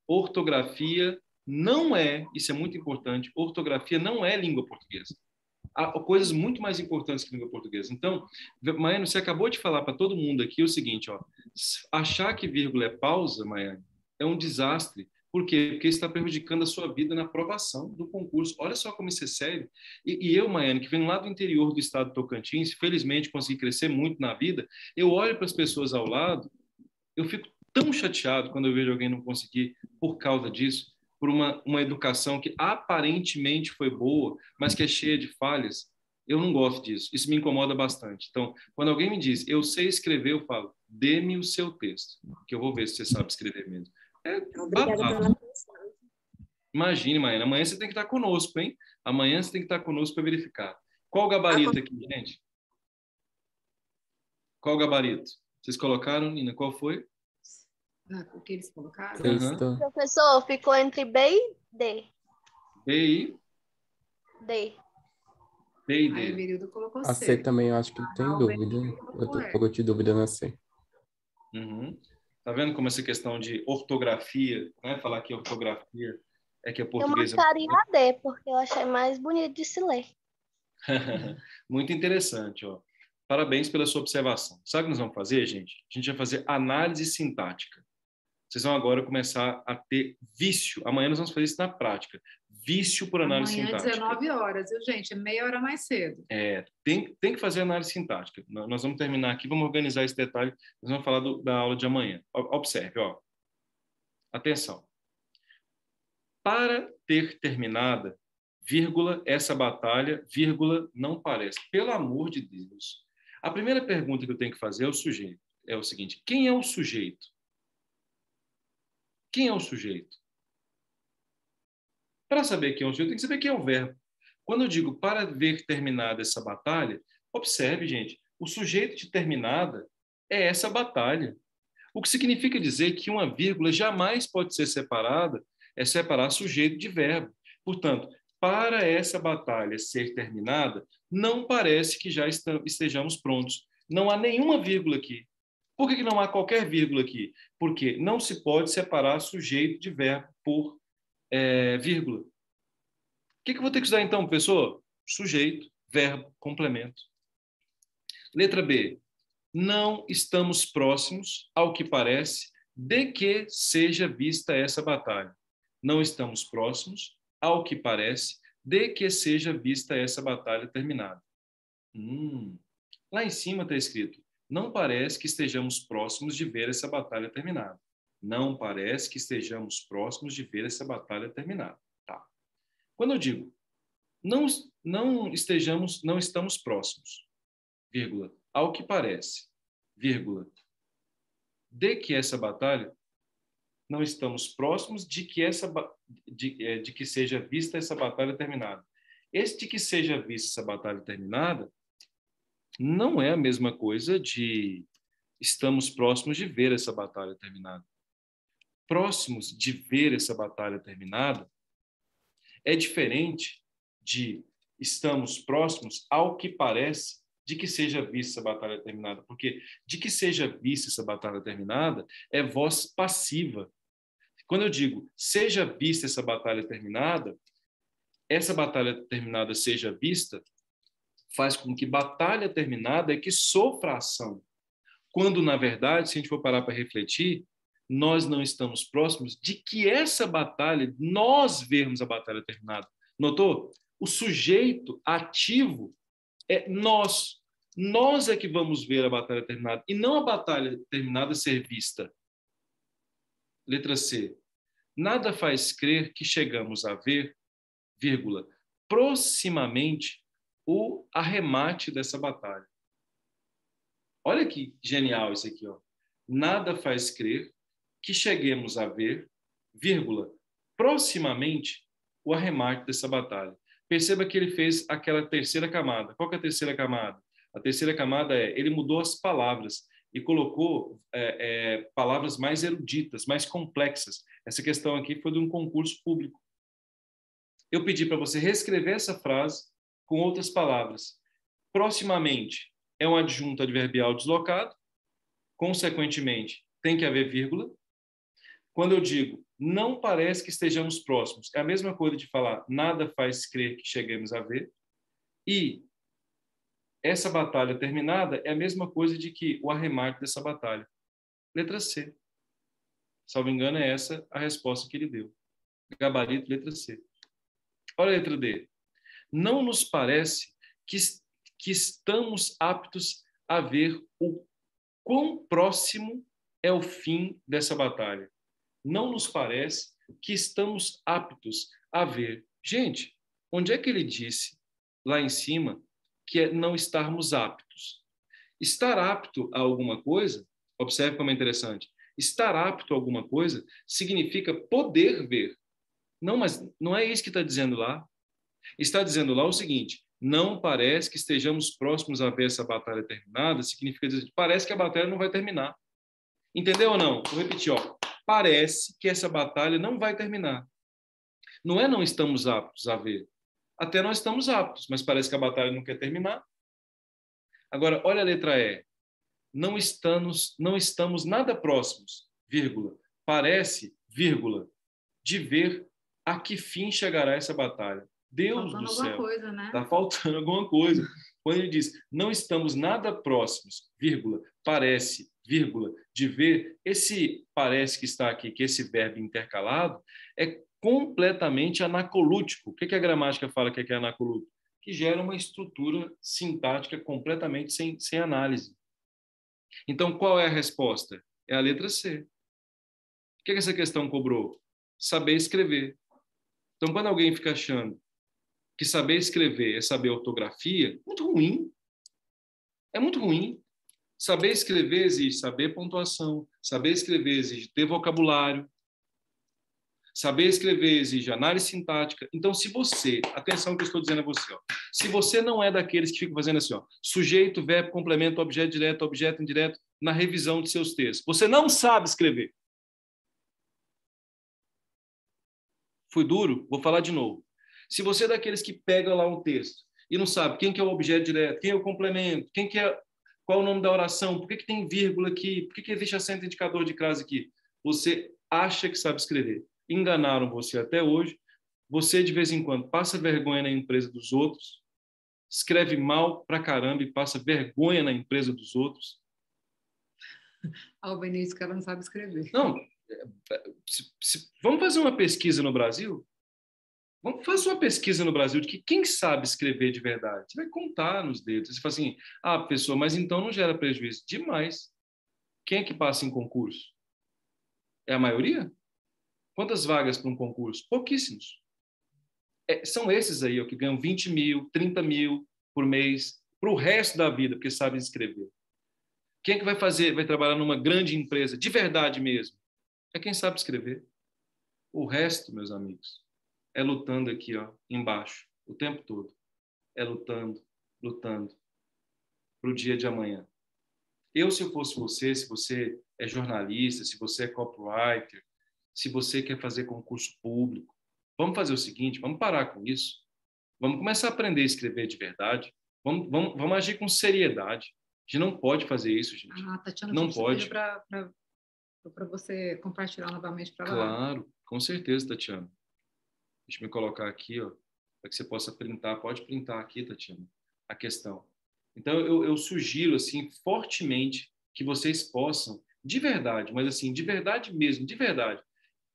ortografia não é, isso é muito importante, ortografia não é língua portuguesa. Há coisas muito mais importantes que língua portuguesa. Então, Maiane, você acabou de falar para todo mundo aqui o seguinte, ó, achar que vírgula é pausa, Maiane, é um desastre. Por quê? Porque está prejudicando a sua vida na aprovação do concurso. Olha só como isso é sério. E eu, Maiane, que venho lá do interior do estado do Tocantins, felizmente consegui crescer muito na vida, eu olho para as pessoas ao lado, eu fico tão chateado quando eu vejo alguém não conseguir por causa disso, por uma educação que aparentemente foi boa, mas que é cheia de falhas. Eu não gosto disso. Isso me incomoda bastante. Então, quando alguém me diz, eu sei escrever, eu falo, dê-me o seu texto, que eu vou ver se você sabe escrever mesmo. Obrigada pela atenção. Imagine, Maiana, amanhã você tem que estar conosco, hein? Amanhã você tem que estar conosco para verificar. Qual o gabarito aqui, gente? Qual o gabarito? Vocês colocaram, Nina? Qual foi? O que eles colocaram? Texto. Professor, ficou entre B e D. B e D. B e Aí o D. Virildo colocou A C C. também eu acho que tem o dúvida. Virildo Eu colocou tô E. um pouco de dúvida na C. Uhum. Tá vendo como essa questão de ortografia, né? Falar que ortografia é que a Eu portuguesa... marcaria a D, porque eu achei mais bonito de se ler. Muito interessante, ó. Parabéns pela sua observação. Sabe o que nós vamos fazer, gente? A gente vai fazer análise sintática. Vocês vão agora começar a ter vício. Amanhã nós vamos fazer isso na prática. Vício por análise Amanhã, sintática. 19 horas, viu, gente? É meia hora mais cedo. Tem que fazer análise sintática. Nós vamos terminar aqui, vamos organizar esse detalhe. Nós vamos falar da aula de amanhã. Observe, ó. Atenção. Para ter terminada, vírgula, essa batalha, vírgula, não parece. Pelo amor de Deus. A primeira pergunta que eu tenho que fazer é o sujeito. É o seguinte, quem é o sujeito? Quem é o sujeito? Para saber quem é o sujeito, tem que saber quem é o verbo. Quando eu digo para ver terminada essa batalha, observe, gente, o sujeito de terminada é essa batalha. O que significa dizer que uma vírgula jamais pode ser separada, é separar sujeito de verbo. Portanto, para essa batalha ser terminada, não parece que já estejamos prontos. Não há nenhuma vírgula aqui. Por que não há qualquer vírgula aqui? Porque não se pode separar sujeito de verbo por vírgula. O que eu vou ter que estudar então, professor? Sujeito, verbo, complemento. Letra B. Não estamos próximos, ao que parece, de que seja vista essa batalha. Não estamos próximos, ao que parece, de que seja vista essa batalha terminada. Lá em cima está escrito, não parece que estejamos próximos de ver essa batalha terminada. Não parece que estejamos próximos de ver essa batalha terminada. Tá. Quando eu digo, não estamos próximos, vírgula, ao que parece, vírgula, de que essa batalha, não estamos próximos de que de que seja vista essa batalha terminada. Esse de que seja vista essa batalha terminada não é a mesma coisa de estamos próximos de ver essa batalha terminada. Próximos de ver essa batalha terminada é diferente de estamos próximos ao que parece de que seja vista essa batalha terminada, porque de que seja vista essa batalha terminada é voz passiva. Quando eu digo seja vista essa batalha terminada seja vista, faz com que batalha terminada é que sofra ação. Quando, na verdade, se a gente for parar para refletir, nós não estamos próximos de que essa batalha, nós vermos a batalha terminada. Notou? O sujeito ativo é nós. Nós é que vamos ver a batalha terminada, e não a batalha terminada ser vista. Letra C. nada faz crer que chegamos a ver, vírgula, proximamente o arremate dessa batalha. Olha que genial isso aqui, ó. Nada faz crer que cheguemos a ver, vírgula, proximamente o arremate dessa batalha. Perceba que ele fez aquela terceira camada. Qual que é a terceira camada? A terceira camada ele mudou as palavras e colocou palavras mais eruditas, mais complexas. Essa questão aqui foi de um concurso público. Eu pedi para você reescrever essa frase com outras palavras. Proximamente é um adjunto adverbial deslocado, consequentemente tem que haver vírgula. Quando eu digo não parece que estejamos próximos, é a mesma coisa de falar nada faz crer que cheguemos a ver. E essa batalha terminada é a mesma coisa de que o arremate dessa batalha. Letra C. Salvo engano, é essa a resposta que ele deu. Gabarito, letra C. Olha a letra D. Não nos parece que estamos aptos a ver o quão próximo é o fim dessa batalha. Não nos parece que estamos aptos a ver. Gente, onde é que ele disse, lá em cima, que é não estarmos aptos? Estar apto a alguma coisa, observe como é interessante, estar apto a alguma coisa significa poder ver. Não, mas não é isso que está dizendo lá. Está dizendo lá o seguinte, não parece que estejamos próximos a ver essa batalha terminada, significa dizer, parece que a batalha não vai terminar. Entendeu ou não? Vou repetir, ó. Parece que essa batalha não vai terminar. Não estamos aptos a ver. Até nós estamos aptos, mas parece que a batalha não quer terminar. Agora, olha a letra E. Não estamos nada próximos, vírgula. Parece, vírgula, de ver a que fim chegará essa batalha. Deus do céu. Coisa, né? Está faltando alguma coisa. Quando ele diz, não estamos nada próximos, vírgula, parece, vírgula, de ver, esse parece que está aqui, que esse verbo intercalado, é completamente anacolútico. O que a gramática fala que é anacolútico? Que gera uma estrutura sintática completamente sem análise. Então, qual é a resposta? É a letra C. O que essa questão cobrou? Saber escrever. Então, quando alguém fica achando que saber escrever é saber ortografia, muito ruim. É muito ruim. Saber escrever exige saber pontuação. Saber escrever exige ter vocabulário. Saber escrever exige análise sintática. Então, se você... Atenção que eu estou dizendo a você. Ó, se você não é daqueles que ficam fazendo assim, ó, sujeito, verbo, complemento, objeto direto, objeto indireto, na revisão de seus textos. Você não sabe escrever. Fui duro? Vou falar de novo. Se você é daqueles que pega lá um texto e não sabe quem que é o objeto direto, quem é o complemento, qual é o nome da oração, por que tem vírgula aqui, por que existe acento indicador de crase aqui, você acha que sabe escrever. Enganaram você até hoje. Você, de vez em quando, passa vergonha na empresa dos outros, escreve mal pra caramba e passa vergonha na empresa dos outros. O Benício, que ela não sabe escrever. Não, vamos fazer uma pesquisa no Brasil? Vamos fazer uma pesquisa no Brasil de que quem sabe escrever de verdade? Você vai contar nos dedos. Você fala assim, pessoa, mas então não gera prejuízo. Demais. Quem é que passa em concurso? É a maioria? Quantas vagas para um concurso? Pouquíssimos. São esses aí ó, que ganham 20 mil, 30 mil por mês, para o resto da vida, porque sabem escrever. Quem é que vai trabalhar numa grande empresa, de verdade mesmo? É quem sabe escrever. O resto, meus amigos, é lutando aqui, ó, embaixo, o tempo todo. É lutando para o dia de amanhã. Se eu fosse você, se você é jornalista, se você é copywriter, se você quer fazer concurso público, vamos fazer o seguinte, vamos parar com isso. Vamos começar a aprender a escrever de verdade. Vamos agir com seriedade. A gente não pode fazer isso, gente. Tatiana, não pode. Para você compartilhar novamente para lá. Claro, com certeza, Tatiana. Deixa eu me colocar aqui, ó, para que você possa printar. Pode printar aqui, Tatiana, a questão. Então, eu sugiro, assim, fortemente que vocês possam, de verdade, mas assim, de verdade mesmo, de verdade,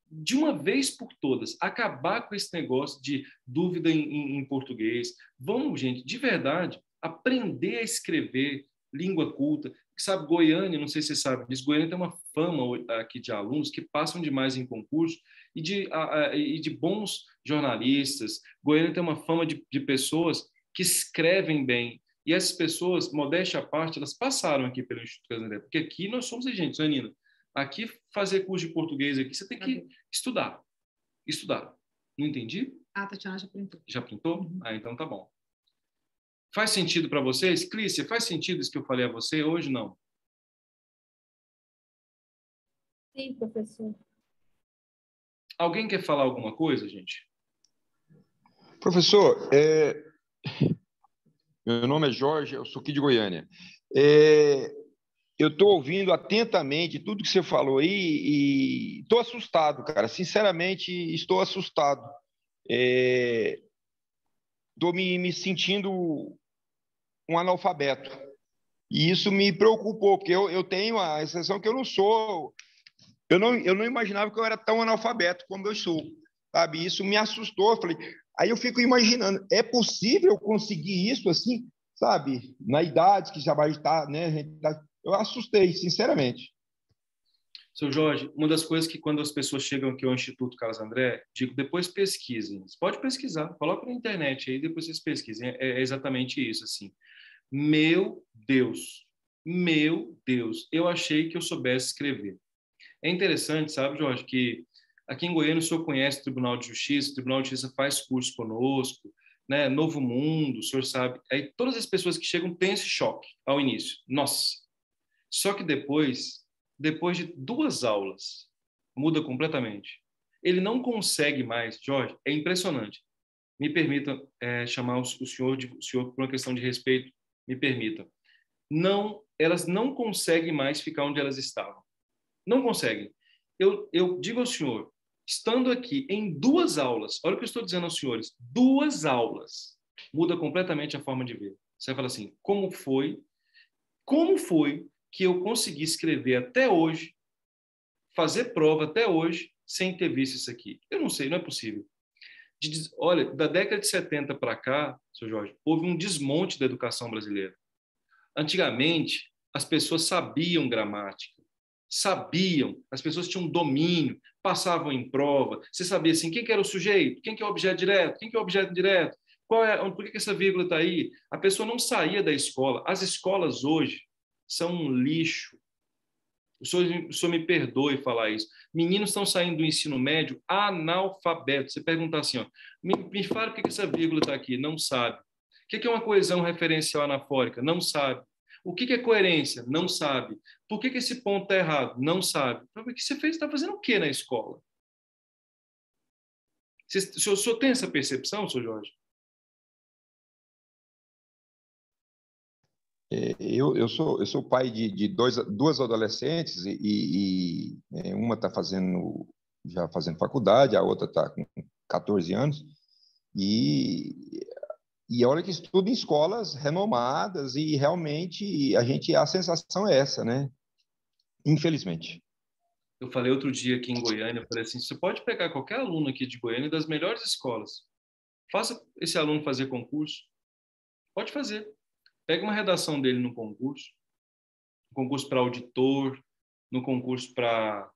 de uma vez por todas, acabar com esse negócio de dúvida em português. Vamos, gente, de verdade, aprender a escrever língua culta. Sabe, Goiânia, não sei se você sabe disso, Goiânia tem uma fama aqui de alunos que passam demais em concurso e de bons jornalistas. Goiânia tem uma fama de pessoas que escrevem bem. E essas pessoas, modéstia à parte, elas passaram aqui pelo Instituto Carlos André, porque aqui nós somos exigentes, né, Nina? Aqui, fazer curso de português aqui, você tem que estudar. Estudar. Não entendi? Tatiana já printou. Já printou? Então tá bom. Faz sentido para vocês? Clícia, faz sentido isso que eu falei a você hoje? Não? Sim, professor. Alguém quer falar alguma coisa, gente? Professor, meu nome é Jorge, eu sou aqui de Goiânia. Eu estou ouvindo atentamente tudo que você falou aí e estou assustado, cara. Sinceramente, estou assustado. Estou me sentindo um analfabeto. E isso me preocupou, porque eu tenho a sensação que eu não sou... Eu não imaginava que eu era tão analfabeto como eu sou, sabe? Isso me assustou. Eu falei, aí eu fico imaginando, é possível conseguir isso assim, sabe? Na idade que já vai estar, né? Eu assustei, sinceramente. Seu Jorge, uma das coisas que quando as pessoas chegam aqui ao Instituto Carlos André, digo, depois pesquisem. Você pode pesquisar, coloca na internet aí, depois vocês pesquisem. É exatamente isso, assim. Meu Deus, eu achei que eu soubesse escrever. É interessante, sabe, Jorge, que aqui em Goiânia o senhor conhece o Tribunal de Justiça, o Tribunal de Justiça faz curso conosco, né? Novo Mundo, o senhor sabe. Aí todas as pessoas que chegam têm esse choque ao início. Nossa! Só que depois de 2 aulas, muda completamente. Ele não consegue mais, Jorge, é impressionante. Me permita chamar o senhor por uma questão de respeito, me permita. Não, elas não conseguem mais ficar onde elas estavam. Não conseguem. Eu digo ao senhor, estando aqui em 2 aulas, olha o que eu estou dizendo aos senhores, 2 aulas, muda completamente a forma de ver. Você vai falar assim, como foi que eu consegui escrever até hoje, fazer prova até hoje, sem ter visto isso aqui? Eu não sei, não é possível. Olha, da década de 70 para cá, seu Jorge, houve um desmonte da educação brasileira. Antigamente, as pessoas sabiam gramática, as pessoas tinham domínio, passavam em prova, você sabia assim, quem que era o sujeito, quem que é o objeto direto, quem que é o objeto indireto, por que essa vírgula está aí? A pessoa não saía da escola. As escolas hoje são um lixo. O senhor me perdoe falar isso. Meninos estão saindo do ensino médio analfabetos. Você perguntar assim, ó, me fala por que essa vírgula está aqui, não sabe. O que é uma coesão referencial anafórica? Não sabe. O que é coerência? Não sabe. Por que esse ponto está errado? Não sabe. O que você fez? Está fazendo o que na escola? O senhor tem essa percepção, senhor Jorge? Eu sou pai de 2 adolescentes e uma está já fazendo faculdade, a outra está com 14 anos. E olha que estuda em escolas renomadas e realmente a sensação é essa, né? Infelizmente. Eu falei outro dia aqui em Goiânia, eu falei assim, você pode pegar qualquer aluno aqui de Goiânia das melhores escolas. Faça esse aluno fazer concurso. Pode fazer. Pega uma redação dele no concurso para auditor, no concurso para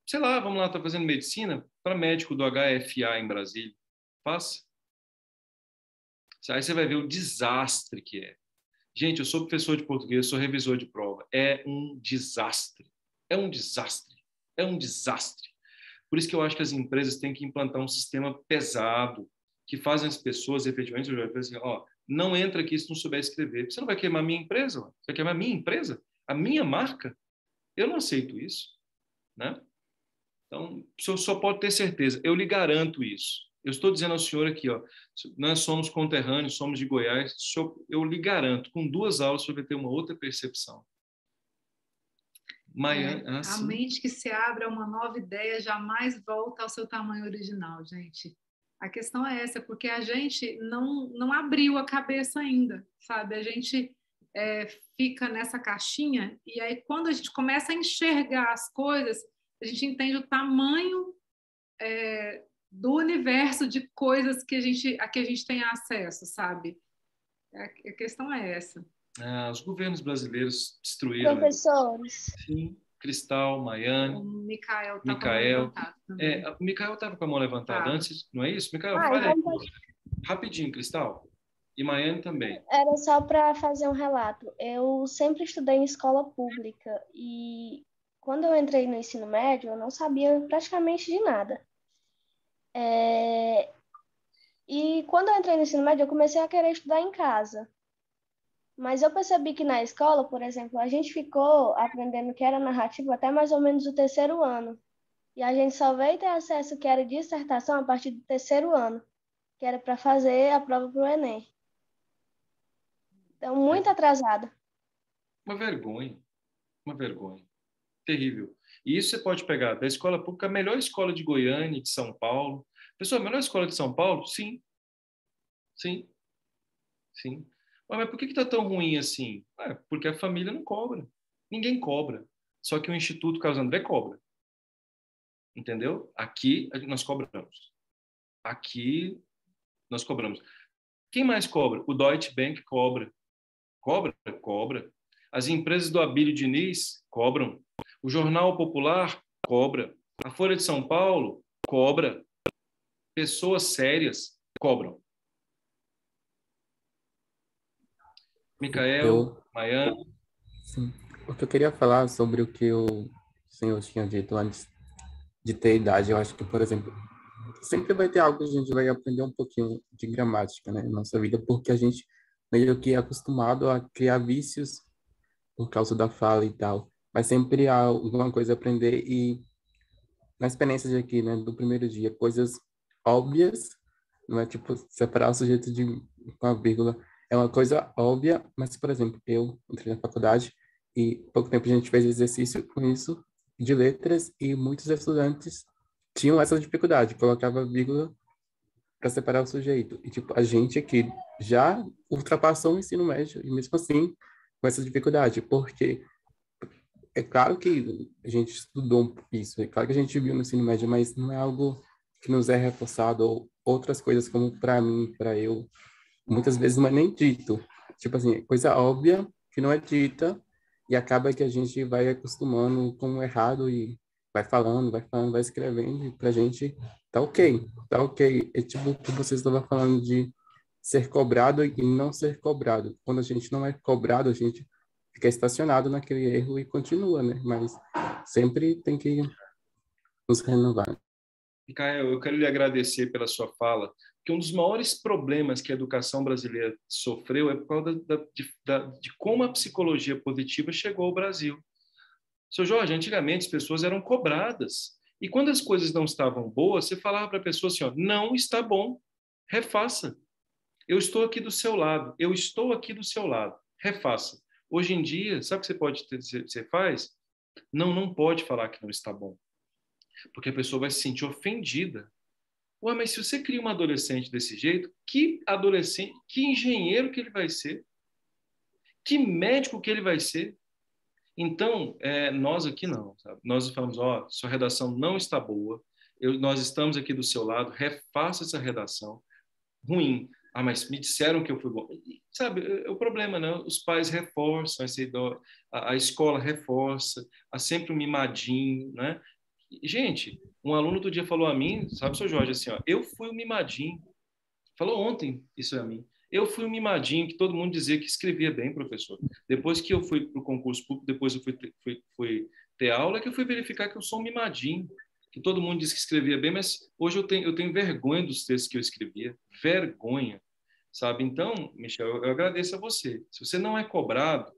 sei lá, vamos lá, está fazendo medicina, para médico do HFA em Brasília. Faça. Aí você vai ver o desastre que é. Gente, eu sou professor de português, sou revisor de prova. É um desastre. É um desastre. É um desastre. Por isso que eu acho que as empresas têm que implantar um sistema pesado, que fazem as pessoas, efetivamente, eu já falei assim, ó, não entra aqui se não souber escrever. Você não vai queimar a minha empresa? Você vai queimar a minha empresa? A minha marca? Eu não aceito isso. Né? Então, o senhor só pode ter certeza. Eu lhe garanto isso. Eu estou dizendo ao senhor aqui, ó, nós somos conterrâneos, somos de Goiás, eu lhe garanto, com 2 aulas você vai ter uma outra percepção. A mente que se abre a uma nova ideia jamais volta ao seu tamanho original, gente. A questão é essa, porque a gente não abriu a cabeça ainda, sabe? A gente fica nessa caixinha e aí quando a gente começa a enxergar as coisas, a gente entende o tamanho do universo de coisas a que a gente tem acesso, sabe? A questão é essa. Os governos brasileiros destruíram. Professores. Sim. Cristal, O Maiane, Micael tá com a mão Micael. levantada também. O Micael estava com a mão levantada Tava. antes, não é isso? Micael, Ah, fale aí. então pode. Rapidinho, Cristal. E Maiane também. Era só para fazer um relato. Eu sempre estudei em escola pública e quando eu entrei no ensino médio, eu não sabia praticamente de nada. E quando eu entrei no ensino médio, eu comecei a querer estudar em casa. Mas eu percebi que na escola, por exemplo, a gente ficou aprendendo o que era narrativa até mais ou menos o terceiro ano. E a gente só veio ter acesso ao que era dissertação a partir do terceiro ano, que era para fazer a prova para o Enem. Então, muito atrasada. Uma vergonha. Uma vergonha. Terrível. E isso você pode pegar da escola pública, a melhor escola de Goiânia, de São Paulo. Pessoal, a melhor escola de São Paulo? Sim. Sim. Sim. Mas por que está tão ruim assim? Porque a família não cobra. Ninguém cobra. Só que o Instituto Carlos André cobra. Entendeu? Aqui nós cobramos. Aqui nós cobramos. Quem mais cobra? O Deutsche Bank cobra. Cobra? Cobra. As empresas do Abílio Diniz cobram. O Jornal Popular cobra. A Folha de São Paulo cobra. Pessoas sérias cobram. Micael, Maiane. Sim. O que eu queria falar sobre o que o senhor tinha dito antes de ter idade, eu acho que, por exemplo, sempre vai ter algo que a gente vai aprender um pouquinho de gramática, né, na nossa vida, porque a gente meio que é acostumado a criar vícios por causa da fala e tal. Mas sempre há alguma coisa a aprender e na experiência de aqui, né, do primeiro dia, coisas óbvias, não é tipo separar o sujeito de com a vírgula, é uma coisa óbvia, mas, por exemplo, eu entrei na faculdade e pouco tempo a gente fez exercício com isso de letras e muitos estudantes tinham essa dificuldade, colocava vírgula para separar o sujeito. E, tipo, a gente aqui já ultrapassou o ensino médio e mesmo assim com essa dificuldade, porque é claro que a gente estudou isso, é claro que a gente viu no ensino médio, mas não é algo que nos é reforçado, ou outras coisas como para mim, para eu, muitas vezes não é nem dito. Tipo assim, coisa óbvia que não é dita e acaba que a gente vai acostumando com o errado e vai falando, vai escrevendo e pra gente tá ok, tá ok. É tipo o que vocês estavam falando de ser cobrado e não ser cobrado. Quando a gente não é cobrado, a gente fica estacionado naquele erro e continua, né? Mas sempre tem que nos renovar. Micael, eu quero lhe agradecer pela sua fala, que um dos maiores problemas que a educação brasileira sofreu é por causa de como a psicologia positiva chegou ao Brasil. Seu Jorge, antigamente as pessoas eram cobradas. E quando as coisas não estavam boas, você falava para a pessoa assim, ó, não está bom, refaça. Eu estou aqui do seu lado, eu estou aqui do seu lado, refaça. Hoje em dia, sabe o que você faz? Não pode falar que não está bom, porque a pessoa vai se sentir ofendida. Ué, mas se você cria um adolescente desse jeito, que adolescente, que engenheiro que ele vai ser? Que médico que ele vai ser? Então, nós aqui não, sabe? Nós falamos, ó, sua redação não está boa, nós estamos aqui do seu lado, refaça essa redação. Ruim. Ah, mas me disseram que eu fui bom. Sabe, é o problema, né? Os pais reforçam essa ideia, a escola reforça, há sempre um mimadinho, né? Gente, um aluno outro dia falou a mim, sabe, seu Jorge, assim, ó, eu fui o mimadinho. Falou ontem isso a mim. Eu fui o mimadinho que todo mundo dizia que escrevia bem, professor. Depois que eu fui para o concurso público, depois eu fui ter aula, que eu fui verificar que eu sou um mimadinho, que todo mundo disse que escrevia bem, mas hoje eu tenho vergonha dos textos que eu escrevia. Vergonha, sabe? Então, Michel, eu agradeço a você. Se você não é cobrado,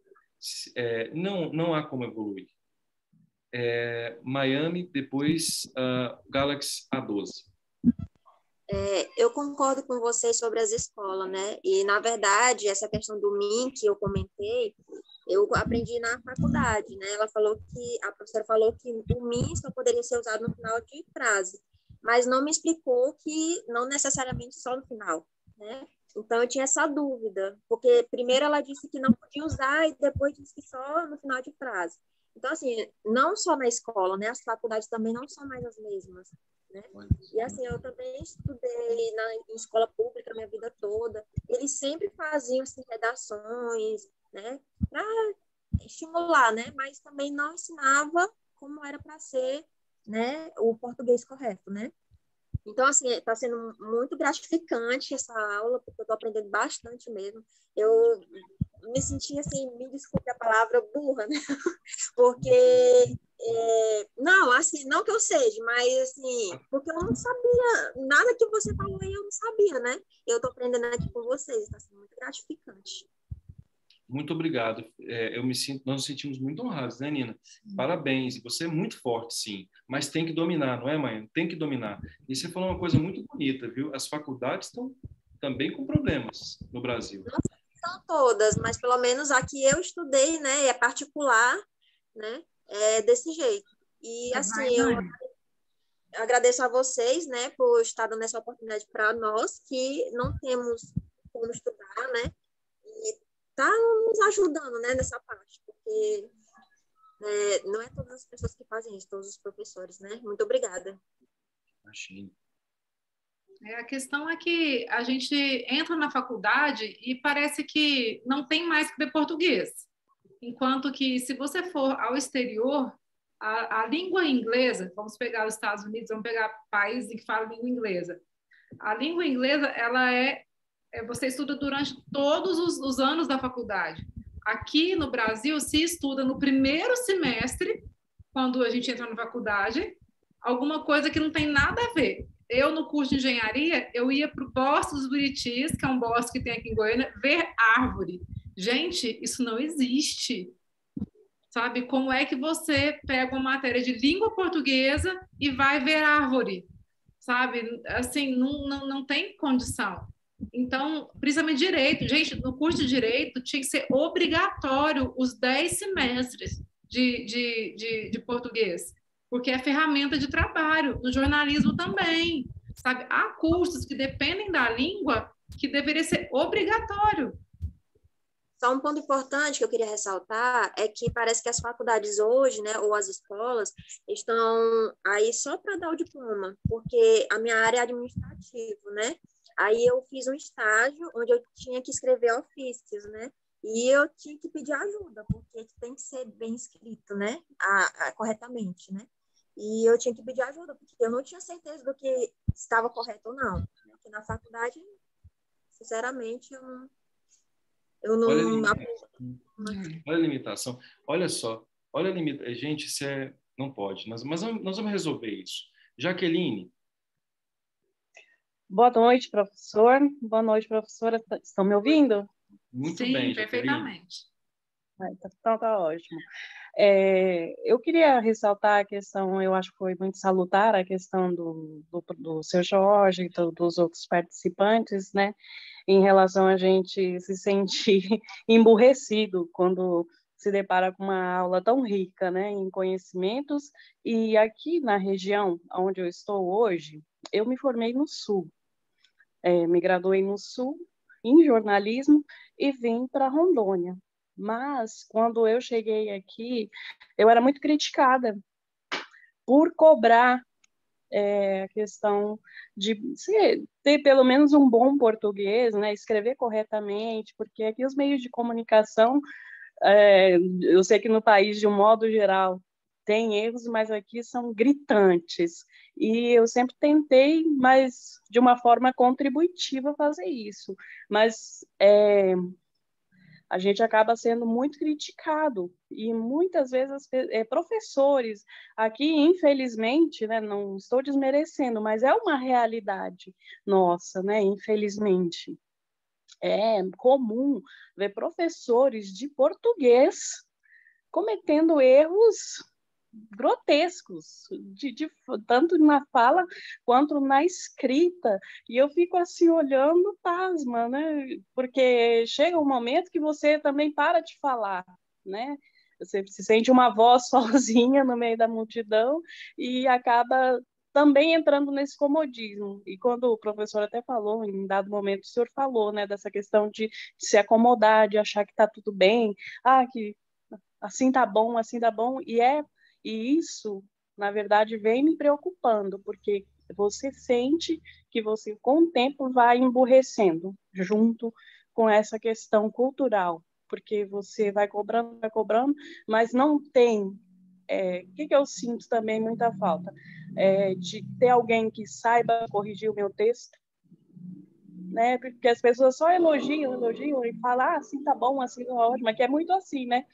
não há como evoluir. Miami, depois Galaxy A12. Eu concordo com vocês sobre as escolas, né? E, na verdade, essa questão do MIN que eu comentei, eu aprendi na faculdade, né? A professora falou que o MIN só poderia ser usado no final de frase, mas não me explicou que não necessariamente só no final, né? Então, eu tinha essa dúvida, porque primeiro ela disse que não podia usar e depois disse que só no final de frase. Então, assim, não só na escola, né? As faculdades também não são mais as mesmas, né? E, assim, eu também estudei em escola pública a minha vida toda. Eles sempre faziam, assim, redações, né? Para estimular, né? Mas também não ensinava como era para ser, né, o português correto, né? Então, assim, está sendo muito gratificante essa aula, porque eu estou aprendendo bastante mesmo. Eu me senti, assim, me desculpe a palavra, burra, né? Porque, não, assim, não que eu seja, mas, assim, porque eu não sabia, nada que você falou aí eu não sabia, né? Eu estou aprendendo aqui com vocês, está sendo muito gratificante. Muito obrigado. Nós nos sentimos muito honrados, né, Nina? Parabéns. E você é muito forte, sim. Mas tem que dominar, não é, mãe? Tem que dominar. E você falou uma coisa muito bonita, viu? As faculdades estão também com problemas no Brasil. Não são todas, mas pelo menos aqui eu estudei, né? É particular, né? É desse jeito. E, assim, eu agradeço a vocês, né, por estar dando essa oportunidade para nós que não temos como estudar, né? E tá nos ajudando, né, nessa parte, porque não é todas as pessoas que fazem isso, todos os professores, né? Muito obrigada. Imagina. A questão é que a gente entra na faculdade e parece que não tem mais que ver português. Enquanto que, se você for ao exterior, a língua inglesa, vamos pegar os Estados Unidos, vamos pegar países que falam língua inglesa. A língua inglesa, ela você estuda durante todos os anos da faculdade. Aqui no Brasil, se estuda no primeiro semestre, quando a gente entra na faculdade, alguma coisa que não tem nada a ver. Eu, no curso de engenharia, eu ia para o Bosque dos Buritis, que é um bosque que tem aqui em Goiânia, ver árvore. Gente, isso não existe. Sabe? Como é que você pega uma matéria de língua portuguesa e vai ver árvore? Sabe? Assim, não tem condição. Então, principalmente direito. Gente, no curso de direito tinha que ser obrigatório os 10 semestres de português, porque é ferramenta de trabalho. No jornalismo também. Sabe? Há cursos que dependem da língua que deveria ser obrigatório. Só um ponto importante que eu queria ressaltar é que parece que as faculdades hoje, né, ou as escolas, estão aí só para dar o diploma, porque a minha área é administrativa, né? Aí eu fiz um estágio onde eu tinha que escrever ofícios, né? E eu tinha que pedir ajuda, porque tem que ser bem escrito, né? Corretamente, né? E eu tinha que pedir ajuda, porque eu não tinha certeza do que estava correto ou não. Porque na faculdade, sinceramente, eu não... Olha a limitação. Olha só. Olha a limitação. Gente, isso não pode. Mas nós vamos resolver isso. Jaqueline. Boa noite, professor. Boa noite, professora. Estão me ouvindo? Muito Sim, bem, perfeitamente. Então tá ótimo. Eu queria ressaltar a questão, eu acho que foi muito salutar a questão do seu Jorge e dos outros participantes, né, em relação a gente se sentir emburrecido quando se depara com uma aula tão rica, né, em conhecimentos. E aqui na região onde eu estou hoje, eu me formei no Sul, me graduei no Sul em jornalismo e vim para Rondônia. Mas, quando eu cheguei aqui, eu era muito criticada por cobrar a questão de ter pelo menos um bom português, né, escrever corretamente, porque aqui os meios de comunicação, eu sei que no país, de um modo geral, tem erros, mas aqui são gritantes. E eu sempre tentei, mas de uma forma contributiva, fazer isso. Mas a gente acaba sendo muito criticado e muitas vezes professores aqui, infelizmente, né, não estou desmerecendo, mas é uma realidade nossa, né, infelizmente. É comum ver professores de português cometendo erros grotescos, tanto na fala quanto na escrita, e eu fico assim olhando pasma, né? Porque chega um momento que você também para de falar, né? Você se sente uma voz sozinha no meio da multidão e acaba também entrando nesse comodismo. E quando o professor até falou, em dado momento o senhor falou, né, dessa questão de se acomodar, de achar que está tudo bem, que assim tá bom, e isso, na verdade, vem me preocupando, porque você sente que você, com o tempo, vai emburrecendo, junto com essa questão cultural, porque você vai cobrando, mas não tem. O que eu sinto também muita falta? De ter alguém que saiba corrigir o meu texto, né? Porque as pessoas só elogiam e falam, assim tá bom, assim tá ótimo, mas que é muito assim, né?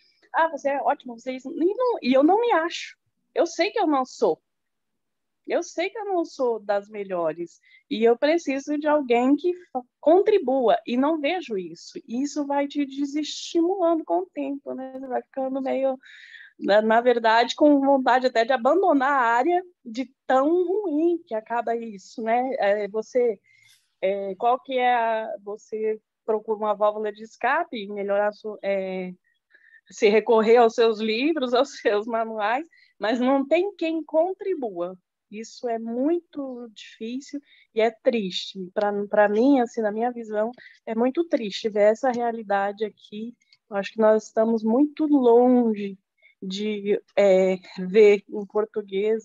Você é ótimo, você é isso. E eu não me acho. Eu sei que eu não sou. Eu sei que eu não sou das melhores. E eu preciso de alguém que contribua. E não vejo isso. E isso vai te desestimulando com o tempo, né? Você vai ficando meio, na verdade, com vontade até de abandonar a área de tão ruim que acaba isso, né? Qual que você procura uma válvula de escape, melhorar se recorrer aos seus livros, aos seus manuais, mas não tem quem contribua. Isso é muito difícil e é triste. Para mim, assim, na minha visão, é muito triste ver essa realidade aqui. Eu acho que nós estamos muito longe de ver um português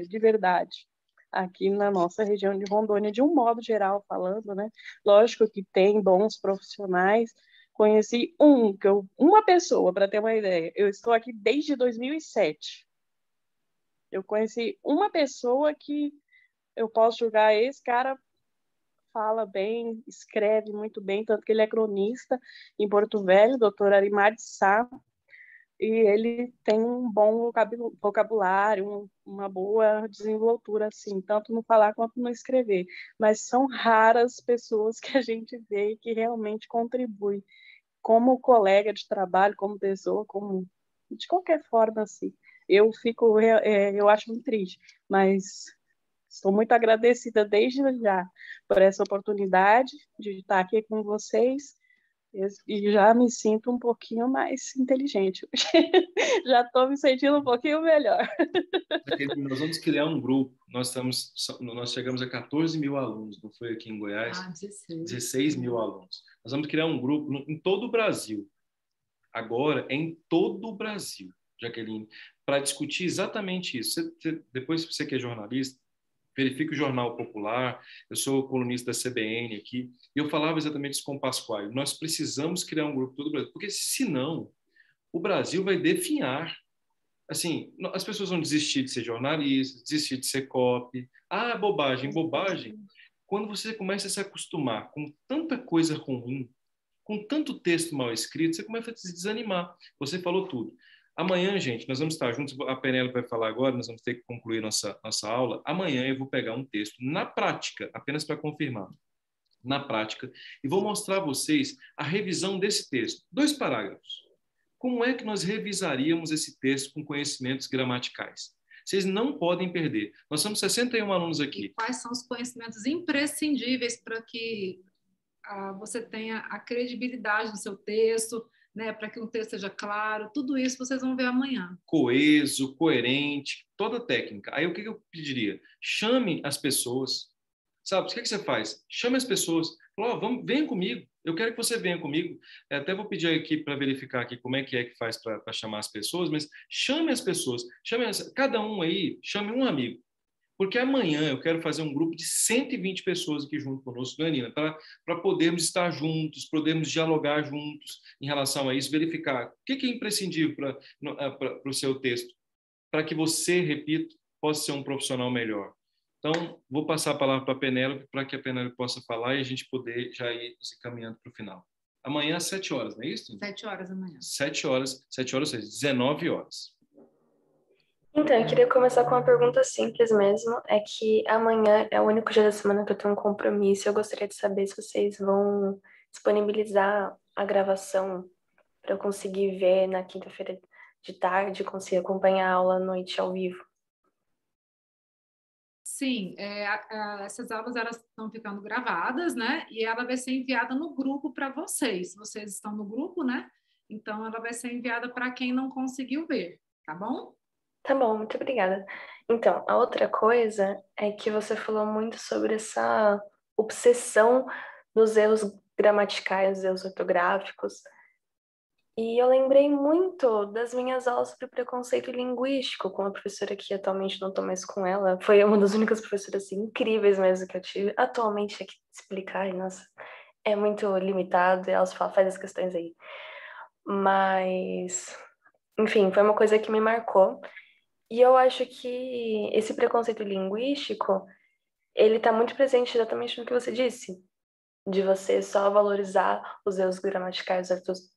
de verdade aqui na nossa região de Rondônia, de um modo geral falando, né? Lógico que tem bons profissionais. Conheci uma pessoa, para ter uma ideia. Eu estou aqui desde 2007. Eu conheci uma pessoa que eu posso julgar, esse cara fala bem, escreve muito bem, tanto que ele é cronista em Porto Velho, doutor Arimar de Sá, e ele tem um bom vocabulário, uma boa desenvoltura, assim, tanto no falar quanto no escrever. Mas são raras pessoas que a gente vê que realmente contribuem como colega de trabalho, como pessoa, como de qualquer forma, assim. Eu acho muito triste, mas estou muito agradecida desde já por essa oportunidade de estar aqui com vocês e já me sinto um pouquinho mais inteligente. Já estou me sentindo um pouquinho melhor. Nós vamos criar um grupo. Nós chegamos a 14 mil alunos, não foi aqui em Goiás? 16 mil alunos. Nós vamos criar um grupo em todo o Brasil. Agora, é em todo o Brasil, Jaqueline, para discutir exatamente isso. Depois, você que é jornalista, verifique o Jornal Popular. Eu sou colunista da CBN aqui, e eu falava exatamente isso com o Pasquale. Nós precisamos criar um grupo todo o Brasil, porque senão o Brasil vai definhar. Assim, as pessoas vão desistir de ser jornalista, desistir de ser copy. Bobagem. Quando você começa a se acostumar com tanta coisa ruim, com tanto texto mal escrito, você começa a se desanimar. Você falou tudo. Amanhã, gente, nós vamos estar juntos. A Penélope vai falar agora, nós vamos ter que concluir nossa aula. Amanhã eu vou pegar um texto na prática, apenas para confirmar, na prática, e vou mostrar a vocês a revisão desse texto. 2 parágrafos. Como é que nós revisaríamos esse texto com conhecimentos gramaticais? Vocês não podem perder. Nós somos 61 alunos aqui. E quais são os conhecimentos imprescindíveis para que você tenha a credibilidade do seu texto, né, para que um texto seja claro, tudo isso vocês vão ver amanhã. Coeso, coerente, toda a técnica. Aí o que eu pediria? Chame as pessoas. Sabe, o que você faz? Chame as pessoas. Venha comigo. Eu quero que você venha comigo. Até vou pedir aqui para verificar aqui como é que faz para chamar as pessoas, mas chame as pessoas. Cada um aí, chame um amigo. Porque amanhã eu quero fazer um grupo de 120 pessoas aqui junto conosco, Danina, para podermos estar juntos, podermos dialogar juntos em relação a isso, verificar o que é imprescindível para o seu texto, para que você, repito, possa ser um profissional melhor. Então, vou passar a palavra para a Penélope, para que a Penélope possa falar e a gente poder já ir se caminhando para o final. Amanhã às 7 horas, não é isso? 7 horas amanhã. 7 horas, 19 horas. Então, eu queria começar com uma pergunta simples mesmo. É que amanhã é o único dia da semana que eu tenho um compromisso. Eu gostaria de saber se vocês vão disponibilizar a gravação para eu conseguir ver na quinta-feira de tarde, conseguir acompanhar a aula à noite ao vivo. Sim, essas aulas elas estão ficando gravadas, né? E ela vai ser enviada no grupo para vocês. Vocês estão no grupo, né? Então, ela vai ser enviada para quem não conseguiu ver, tá bom? Tá bom, muito obrigada. Então, a outra coisa é que você falou muito sobre essa obsessão nos erros gramaticais, erros ortográficos. E eu lembrei muito das minhas aulas sobre preconceito linguístico com a professora que atualmente não estou mais com ela. Foi uma das únicas professoras assim, incríveis mesmo que eu tive. Atualmente é que explicar, nossa, é muito limitado e elas fazem as questões aí. Mas, enfim, foi uma coisa que me marcou. E eu acho que esse preconceito linguístico, ele está muito presente exatamente no que você disse, de você só valorizar os erros gramaticais,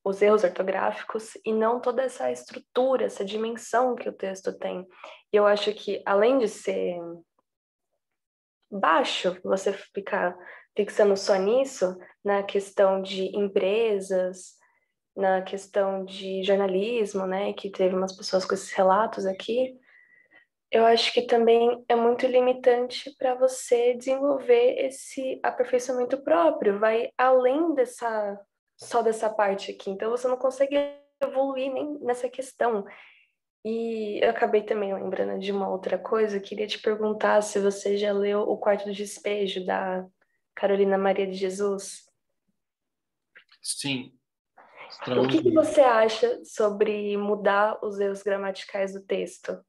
os erros ortográficos, e não toda essa estrutura, essa dimensão que o texto tem. E eu acho que, além de ser baixo, você ficar fixando só nisso, na questão de empresas, na questão de jornalismo, né, que teve umas pessoas com esses relatos aqui, eu acho que também é muito limitante para você desenvolver esse aperfeiçoamento próprio, vai além só dessa parte aqui, então você não consegue evoluir nem nessa questão. E eu acabei também lembrando de uma outra coisa, eu queria te perguntar se você já leu O Quarto do Despejo, da Carolina Maria de Jesus. Sim. O que você acha sobre mudar os erros gramaticais do texto?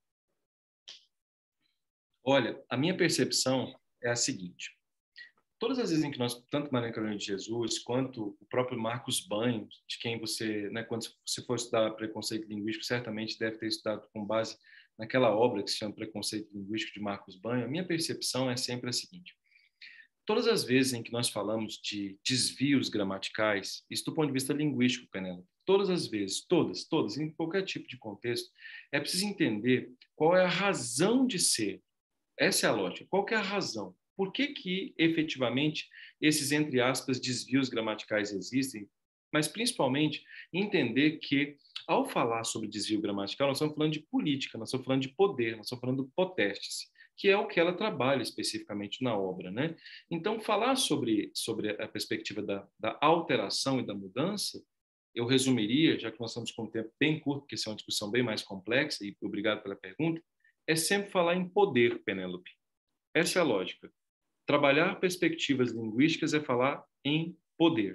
Olha, a minha percepção é a seguinte. Todas as vezes em que nós, tanto Maria Carolina de Jesus, quanto o próprio Marcos Banhos, de quem você, né, quando você for estudar preconceito linguístico, certamente deve ter estudado com base naquela obra que se chama Preconceito Linguístico, de Marcos Banhos, a minha percepção é sempre a seguinte. Todas as vezes em que nós falamos de desvios gramaticais, isso do ponto de vista linguístico, Penélope, todas as vezes, todas, em qualquer tipo de contexto, é preciso entender qual é a razão de ser. Essa é a lógica. Qual que é a razão? Por que efetivamente, esses, entre aspas, desvios gramaticais existem? Mas, principalmente, entender que, ao falar sobre desvio gramatical, nós estamos falando de política, nós estamos falando de poder, nós estamos falando do potestas, que é o que ela trabalha especificamente na obra, né? Então, falar sobre a perspectiva da alteração e da mudança, eu resumiria, já que nós estamos com um tempo bem curto, porque isso é uma discussão bem mais complexa, e obrigado pela pergunta, é sempre falar em poder, Penélope. Essa é a lógica. Trabalhar perspectivas linguísticas é falar em poder.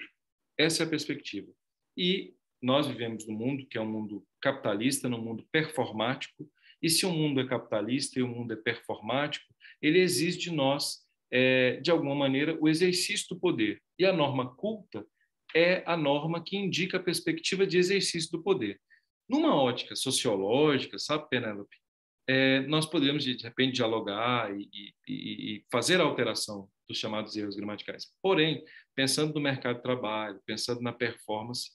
Essa é a perspectiva. E nós vivemos num mundo que é um mundo capitalista, num mundo performático, e se o mundo é capitalista e o mundo é performático, ele exige de nós, de alguma maneira, o exercício do poder. E a norma culta é a norma que indica a perspectiva de exercício do poder. Numa ótica sociológica, sabe, Penélope, nós podemos, de repente, dialogar e fazer a alteração dos chamados erros gramaticais. Porém, pensando no mercado de trabalho, pensando na performance,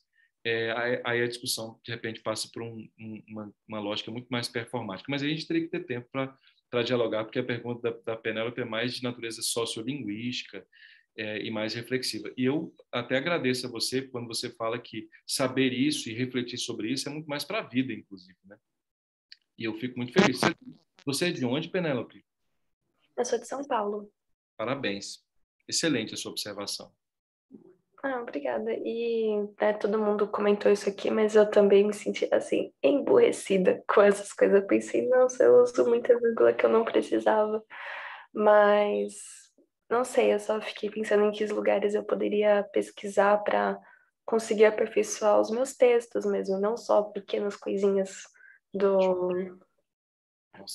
aí a discussão, de repente, passa por uma lógica muito mais performática. Mas a gente teria que ter tempo para dialogar, porque a pergunta da Penélope é mais de natureza sociolinguística e mais reflexiva. E eu até agradeço a você quando você fala que saber isso e refletir sobre isso é muito mais para a vida, inclusive, né? E eu fico muito feliz. Você é de onde, Penélope? Eu sou de São Paulo. Parabéns. Excelente a sua observação. Obrigada. E todo mundo comentou isso aqui, mas eu também me senti, assim, emburrecida com essas coisas. Eu pensei, nossa, eu uso muita vírgula que eu não precisava. Mas, não sei, eu só fiquei pensando em que lugares eu poderia pesquisar para conseguir aperfeiçoar os meus textos mesmo, não só pequenas coisinhas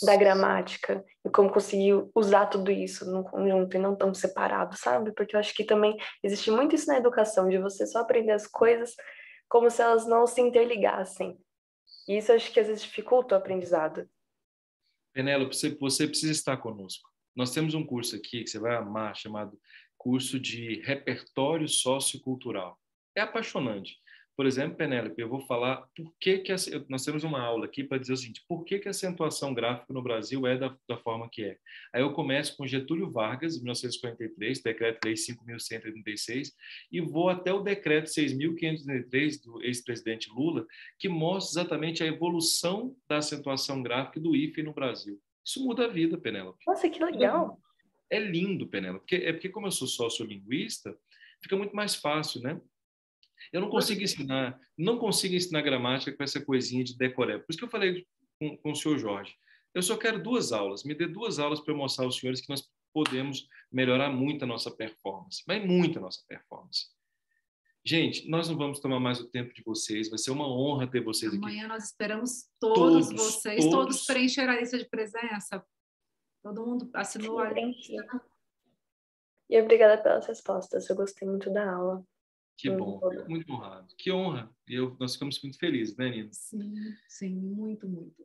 da gramática e como conseguir usar tudo isso num conjunto e não tão separado, sabe? Porque eu acho que também existe muito isso na educação, de você só aprender as coisas como se elas não se interligassem. E isso eu acho que às vezes dificulta o aprendizado. Penélope, você precisa estar conosco. Nós temos um curso aqui que você vai amar, chamado Curso de Repertório Sociocultural. É apaixonante. Por exemplo, Penélope, eu vou falar por que nós temos uma aula aqui para dizer o seguinte, por que a acentuação gráfica no Brasil é da forma que é. Aí eu começo com Getúlio Vargas, 1943, Decreto-Lei 5.136, e vou até o Decreto 6.533 do ex-presidente Lula, que mostra exatamente a evolução da acentuação gráfica do hífen no Brasil. Isso muda a vida, Penélope. Nossa, que legal! É lindo, Penélope, porque como eu sou sociolinguista, fica muito mais fácil, né? Eu não consigo ensinar gramática com essa coisinha de decoreba. Por isso que eu falei com o senhor Jorge. Eu só quero 2 aulas. Me dê 2 aulas para eu mostrar aos senhores que nós podemos melhorar muito a nossa performance. Mas muito a nossa performance. Gente, nós não vamos tomar mais o tempo de vocês. Vai ser uma honra ter vocês aqui. Amanhã nós esperamos todos vocês, todos preencheram a lista de presença. Todo mundo assinou a lista. E obrigada pelas respostas. Eu gostei muito da aula. Que bom, fico muito honrado. Que honra. Nós ficamos muito felizes, né, Nina? Sim, sim, muito, muito.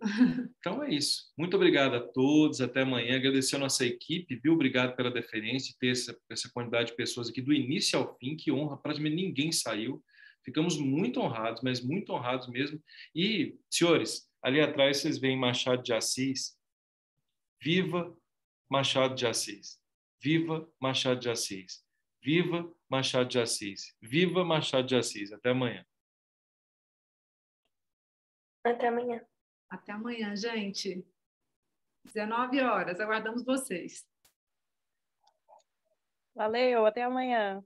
Então é isso. Muito obrigado a todos. Até amanhã. Agradecer a nossa equipe, viu? Obrigado pela deferência, ter essa quantidade de pessoas aqui do início ao fim. Que honra. Praticamente ninguém saiu. Ficamos muito honrados, mas muito honrados mesmo. E, senhores, ali atrás vocês veem Machado de Assis. Viva Machado de Assis. Viva Machado de Assis. Viva Machado de Assis. Viva Machado de Assis. Até amanhã. Até amanhã. Até amanhã, gente. 19 horas. Aguardamos vocês. Valeu, até amanhã.